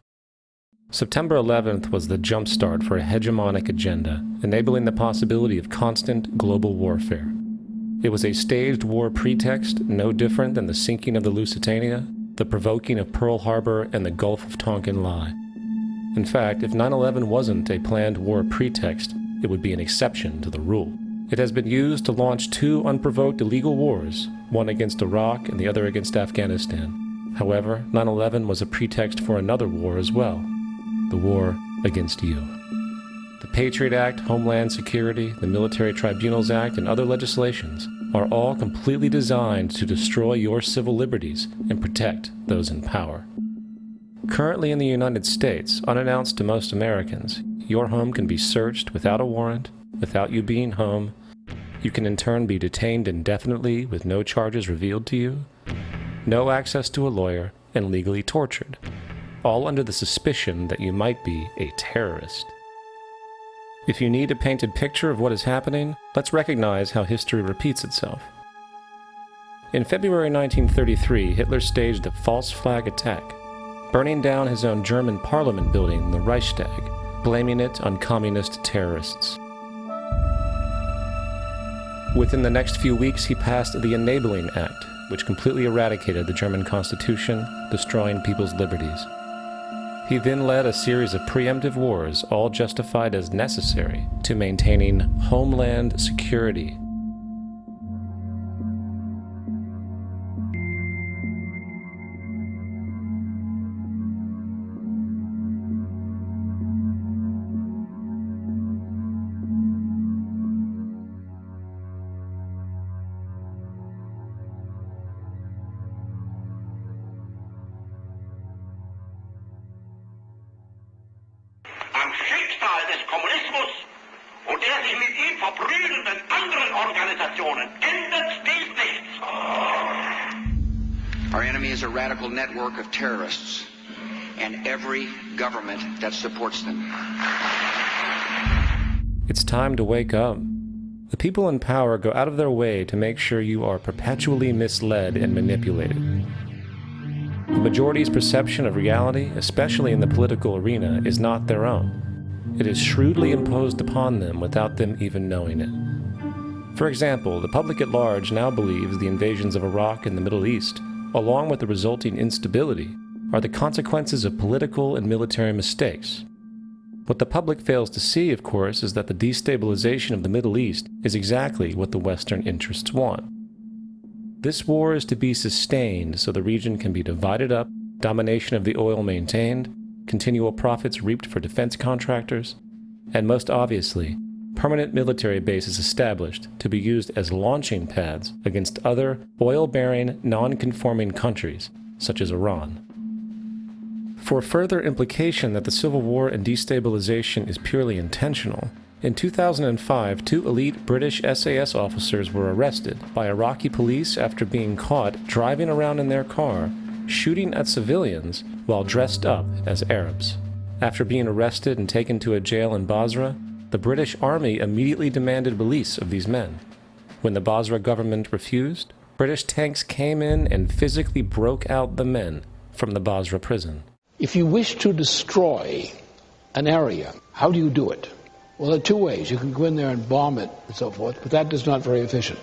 September 11th was the jumpstart for a hegemonic agenda, enabling the possibility of constant global warfare. It was a staged war pretext, no different than the sinking of the Lusitania, the provoking of Pearl Harbor, and the Gulf of Tonkin lie. In fact, if 9/11 wasn't a planned war pretext, it would be an exception to the rule. It has been used to launch two unprovoked illegal wars, one against Iraq and the other against Afghanistan. However, 9/11 was a pretext for another war as well. The war against you. The Patriot Act, Homeland Security, the Military Tribunals Act, and other legislations are all completely designed to destroy your civil liberties and protect those in power. Currently in the United States, unannounced to most Americans, your home can be searched without a warrant, without you being home. You can in turn be detained indefinitely with no charges revealed to you, no access to a lawyer, and legally tortured, all under the suspicion that you might be a terrorist. If you need a painted picture of what is happening, let's recognize how history repeats itself. In February 1933, Hitler staged a false flag attack, burning down his own German parliament building, the Reichstag, blaming it on communist terrorists. Within the next few weeks, he passed the Enabling Act, which completely eradicated the German Constitution, destroying people's liberties. He then led a series of preemptive wars, all justified as necessary to maintaining homeland security. Am Schicksal des Kommunismus und der sich mit ihm verbrüdernden anderen Organisationen ändert dies nichts. Our enemy is a radical network of terrorists and every government that supports them. It's time to wake up. The people in power go out of their way to make sure you are perpetually misled and manipulated. The majority's perception of reality, especially in the political arena, is not their own. It is shrewdly imposed upon them without them even knowing it. For example, the public at large now believes the invasions of Iraq and the Middle East, along with the resulting instability, are the consequences of political and military mistakes. What the public fails to see, of course, is that the destabilization of the Middle East is exactly what the Western interests want. This war is to be sustained so the region can be divided up, domination of the oil maintained, continual profits reaped for defense contractors, and most obviously, permanent military bases established to be used as launching pads against other oil-bearing, non-conforming countries, such as Iran. For further implication that the civil war and destabilization is purely intentional, in 2005, 2 elite British SAS officers were arrested by Iraqi police after being caught driving around in their car, shooting at civilians while dressed up as Arabs. After being arrested and taken to a jail in Basra, the British Army immediately demanded release of these men. When the Basra government refused, British tanks came in and physically broke out the men from the Basra prison. If you wish to destroy an area, how do you do it? Well, there are 2 ways. You can go in there and bomb it and so forth, but that is not very efficient.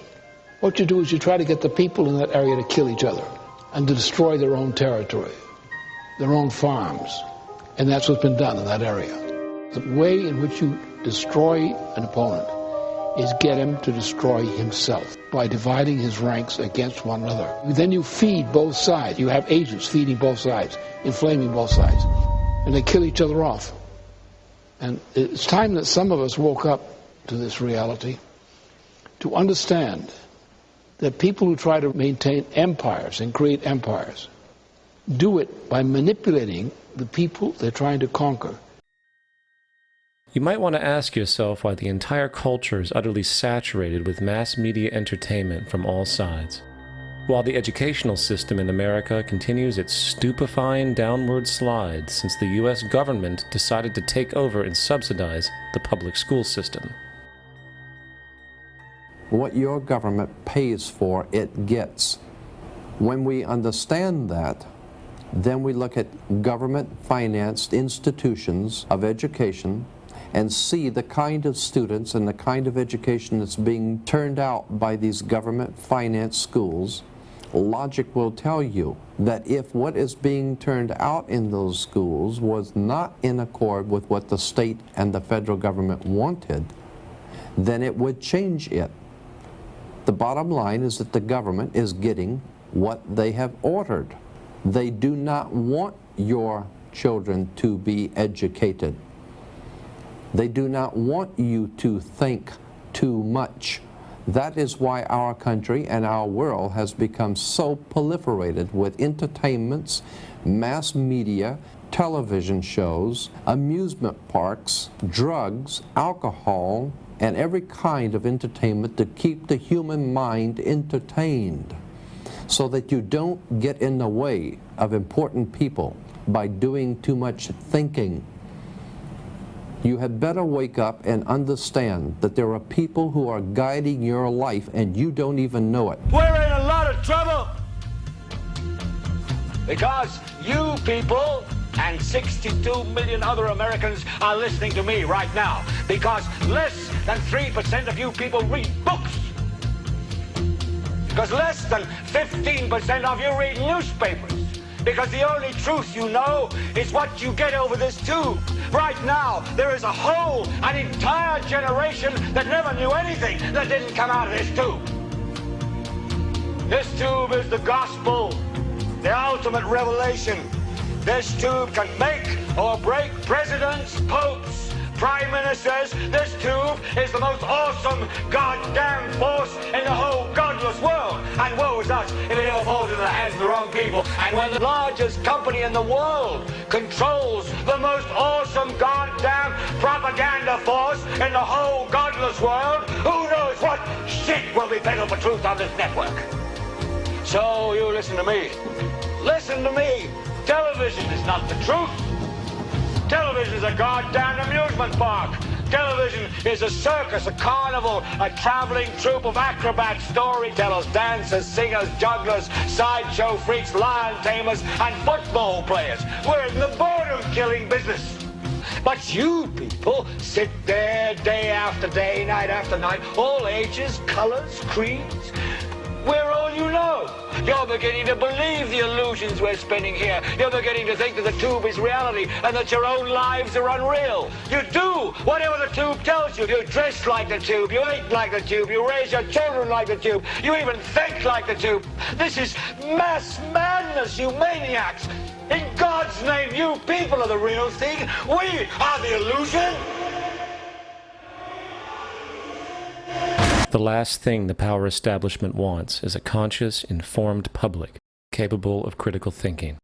What you do is you try to get the people in that area to kill each other and to destroy their own territory, their own farms. And that's what's been done in that area. The way in which you destroy an opponent is get him to destroy himself by dividing his ranks against one another. Then you feed both sides. You have agents feeding both sides, inflaming both sides, and they kill each other off. And it's time that some of us woke up to this reality, to understand that people who try to maintain empires and create empires do it by manipulating the people they're trying to conquer. You might want to ask yourself why the entire culture is utterly saturated with mass media entertainment from all sides. While the educational system in America continues its stupefying downward slide since the U.S. government decided to take over and subsidize the public school system. What your government pays for, it gets. When we understand that, then we look at government-financed institutions of education and see the kind of students and the kind of education that's being turned out by these government-financed schools. Logic will tell you that if what is being turned out in those schools was not in accord with what the state and the federal government wanted, then it would change it. The bottom line is that the government is getting what they have ordered. They do not want your children to be educated. They do not want you to think too much. That is why our country and our world has become so proliferated with entertainments, mass media, television shows, amusement parks, drugs, alcohol, and every kind of entertainment to keep the human mind entertained, so that you don't get in the way of important people by doing too much thinking. You had better wake up and understand that there are people who are guiding your life and you don't even know it. We're in a lot of trouble because you people and 62 million other Americans are listening to me right now, because less than 3% of you people read books, because less than 15% of you read newspapers, because the only truth you know is what you get over this tube. Right now, there is an entire generation that never knew anything that didn't come out of this tube. This tube is the gospel, the ultimate revelation. This tube can make or break presidents, popes, prime ministers. This tube is the most awesome goddamn force in the whole godless world. And woe is us if it ever falls into the hands of the wrong people. And when the largest company in the world controls the most awesome goddamn propaganda force in the whole godless world, who knows what shit will be peddled for truth on this network. So you listen to me. Listen to me. Television is not the truth. Television is a goddamn amusement park. Television is a circus, a carnival, a traveling troupe of acrobats, storytellers, dancers, singers, jugglers, sideshow freaks, lion tamers, and football players. We're in the boredom-killing business. But you people sit there day after day, night after night, all ages, colors, creeds. We're all you know. You're beginning to believe the illusions we're spinning here. You're beginning to think that the tube is reality and that your own lives are unreal. You do whatever the tube tells you. You dress like the tube. You eat like the tube. You raise your children like the tube. You even think like the tube. This is mass madness, you maniacs. In God's name, you people are the real thing. We are the illusion. The last thing the power establishment wants is a conscious, informed public, capable of critical thinking.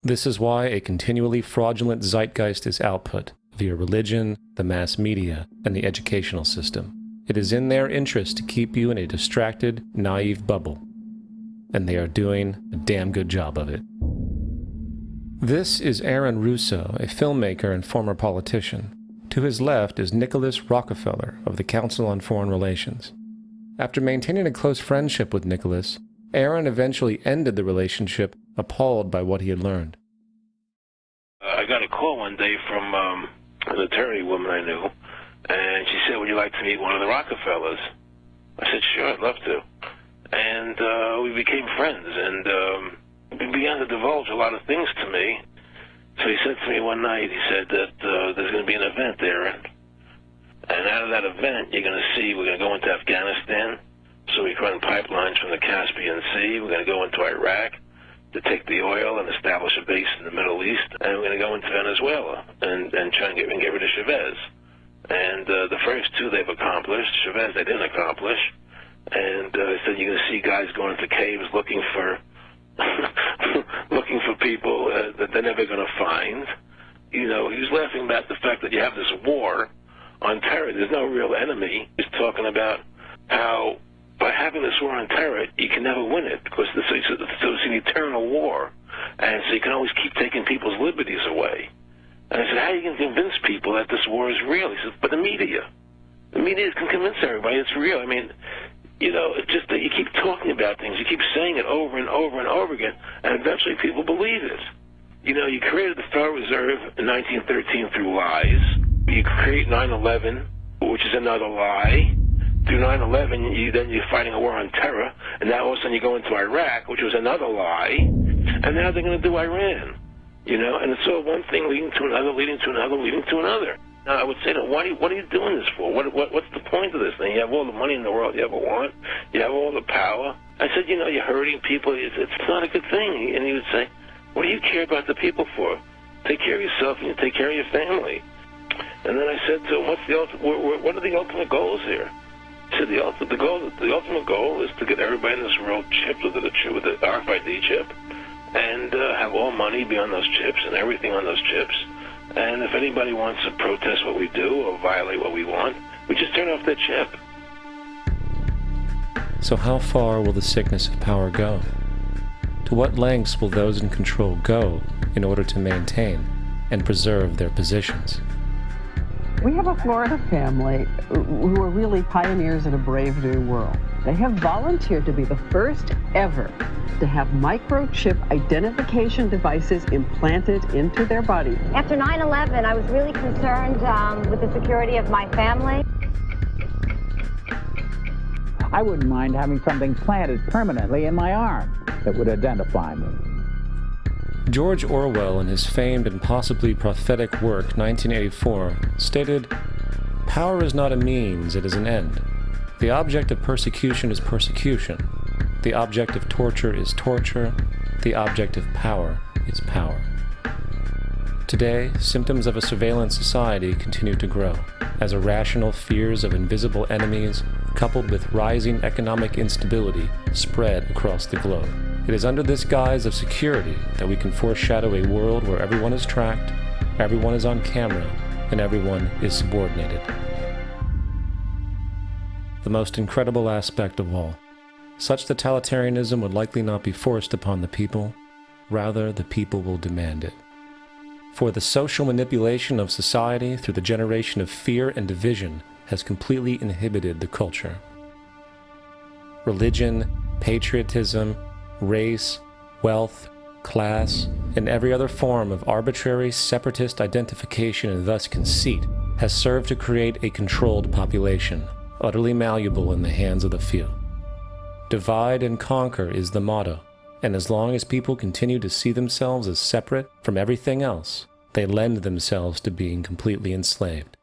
This is why a continually fraudulent zeitgeist is output via religion, the mass media, and the educational system. It is in their interest to keep you in a distracted, naive bubble. And they are doing a damn good job of it. This is Aaron Russo, a filmmaker and former politician. To his left is Nicholas Rockefeller of the Council on Foreign Relations. After maintaining a close friendship with Nicholas, Aaron eventually ended the relationship, appalled by what he had learned. I got a call one day from an attorney woman I knew, and she said, "Would you like to meet one of the Rockefellers?" I said, "Sure, I'd love to." And we became friends, and he began to divulge a lot of things to me. So he said to me one night, he said that there's going to be an event there, and out of that event, you're going to see, we're going to go into Afghanistan, so we can run pipelines from the Caspian Sea. We're going to go into Iraq to take the oil and establish a base in the Middle East, and we're going to go into Venezuela and try and get rid of Chavez. And the first two they've accomplished. Chavez they didn't accomplish. And he said you're going to see guys going into caves looking for looking for people that they're never going to find. You know, he was laughing about the fact that you have this war on terror. There's no real enemy. He's talking about how by having this war on terror, you can never win it because it's an eternal war. And so you can always keep taking people's liberties away. And I said, how are you going to convince people that this war is real? He said, but the media can convince everybody it's real. I mean, you know, it's just that you keep talking about things, you keep saying it over and over and over again, and eventually people believe it. You know, you created the Federal Reserve in 1913 through lies. You create 9/11, which is another lie. Through 9/11, then you're fighting a war on terror, and now all of a sudden you go into Iraq, which was another lie, and now they're going to do Iran. You know, and it's all one thing leading to another, leading to another, leading to another. Now, I would say, what are you doing this for? What's the point of this thing? You have all the money in the world you ever want. You have all the power. I said, you know, you're hurting people. It's not a good thing. And he would say, what do you care about the people for? Take care of yourself and you take care of your family. And then I said to him, what are the ultimate goals here? So the ultimate goal is to get everybody in this world chipped with the RFID chip, and have all money be on those chips and everything on those chips. And if anybody wants to protest what we do or violate what we want, we just turn off their chip. So how far will the sickness of power go? To what lengths will those in control go in order to maintain and preserve their positions? We have a Florida family who are really pioneers in a brave new world. They have volunteered to be the first ever to have microchip identification devices implanted into their body. After 9/11, I was really concerned with the security of my family. I wouldn't mind having something planted permanently in my arm that would identify me. George Orwell, in his famed and possibly prophetic work 1984, stated, "Power is not a means, it is an end. The object of persecution is persecution. The object of torture is torture. The object of power is power." Today, symptoms of a surveillance society continue to grow, as irrational fears of invisible enemies, coupled with rising economic instability, spread across the globe. It is under this guise of security that we can foreshadow a world where everyone is tracked, everyone is on camera, and everyone is subordinated. The most incredible aspect of all, such totalitarianism would likely not be forced upon the people, rather the people will demand it. For the social manipulation of society through the generation of fear and division has completely inhibited the culture. Religion, patriotism, race, wealth, class, and every other form of arbitrary separatist identification and thus conceit has served to create a controlled population, utterly malleable in the hands of the few. Divide and conquer is the motto, and as long as people continue to see themselves as separate from everything else, they lend themselves to being completely enslaved.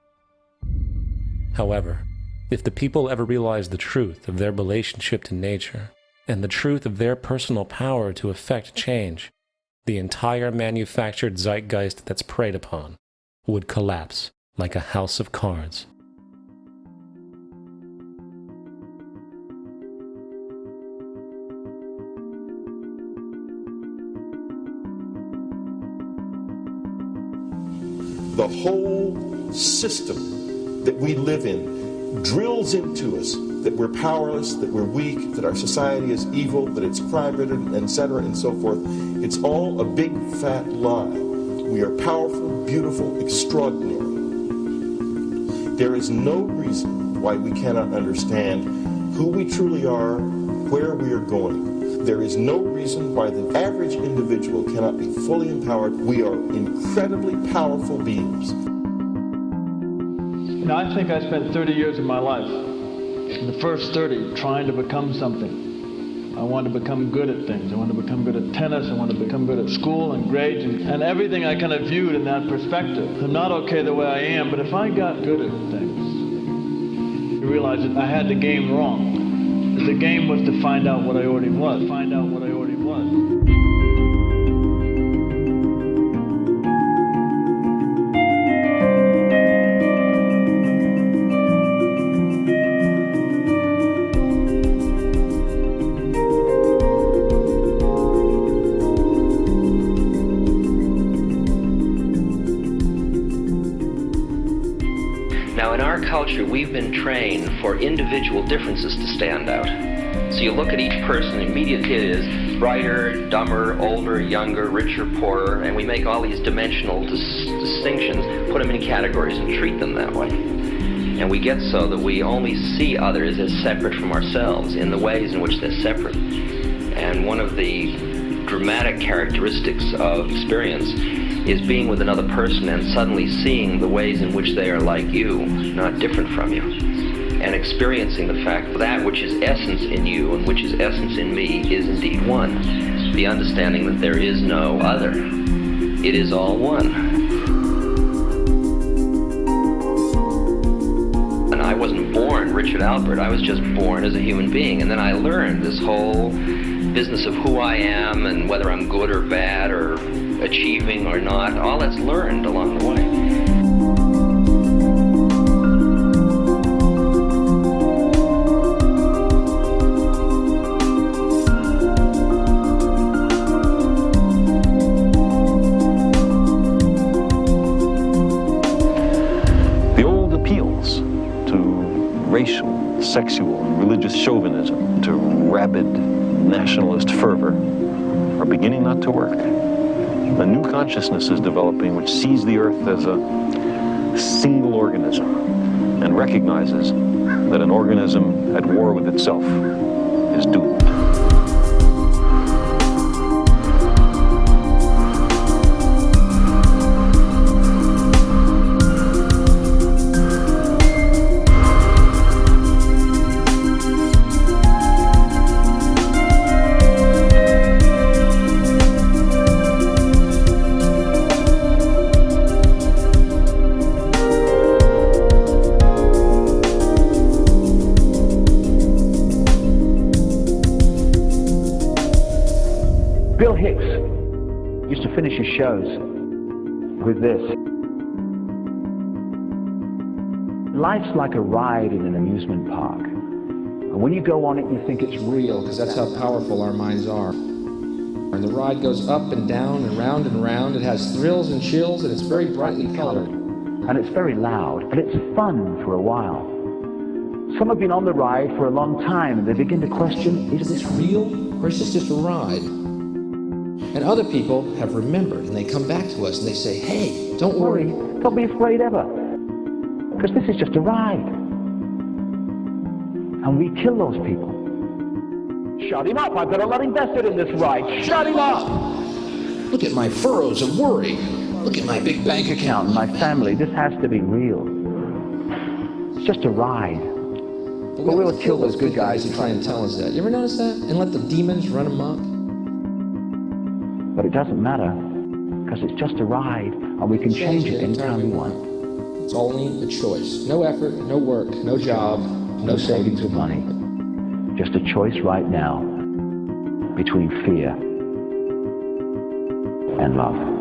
However, if the people ever realize the truth of their relationship to nature, and the truth of their personal power to effect change, the entire manufactured zeitgeist that's preyed upon would collapse like a house of cards. The whole system that we live in drills into us that we're powerless, that we're weak, that our society is evil, that it's crime-ridden, etc., and so forth. It's all a big, fat lie. We are powerful, beautiful, extraordinary. There is no reason why we cannot understand who we truly are, where we are going. There is no reason why the average individual cannot be fully empowered. We are incredibly powerful beings. You know, I think I spent 30 years of my life, in the first 30, trying to become something. I wanted to become good at things. I wanted to become good at tennis. I wanted to become good at school and grades and everything I kind of viewed in that perspective. I'm not okay the way I am, but if I got good at things, I realized that I had the game wrong. The game was to find out what I already was. Find out what I already was. Now, in our culture, we've been trained for individual differences to stand out. So you look at each person, immediately it is brighter, dumber, older, younger, richer, poorer, and we make all these dimensional distinctions, put them in categories and treat them that way. And we get so that we only see others as separate from ourselves in the ways in which they're separate. And one of the dramatic characteristics of experience is being with another person and suddenly seeing the ways in which they are like you, not different from you, and experiencing the fact that which is essence in you and which is essence in me is indeed one. The understanding that there is no other. It is all one. And I wasn't born Richard Albert, I was just born as a human being, and then I learned this whole business of who I am and whether I'm good or bad or achieving or not. All that's learned along the way. racial, sexual, and religious chauvinism to rabid nationalist fervor are beginning not to work. A new consciousness is developing which sees the earth as a single organism and recognizes that an organism at war with itself is doomed. Bill Hicks used to finish his shows with this. Life's like a ride in an amusement park. And when you go on it, you think it's real, because that's how powerful our minds are. And the ride goes up and down and round and round. It has thrills and chills, and it's very brightly colored. And it's very loud, but it's fun for a while. Some have been on the ride for a long time, and they begin to question, is this real, or is this just a ride? And other people have remembered, and they come back to us and they say, hey, don't worry. Don't be afraid ever, because this is just a ride. And we kill those people. Shut him up. I've got a lot invested in this ride. Shut him up. Look at my furrows of worry. Look at my big bank account and my family. This has to be real. It's just a ride. But we'll kill those good guys who try and tell us that. You ever notice that? And let the demons run amok? But it doesn't matter, because it's just a ride, and we can change it anytime we want. It's only a choice. No effort, no work, no job, no savings of money. Just a choice right now between fear and love.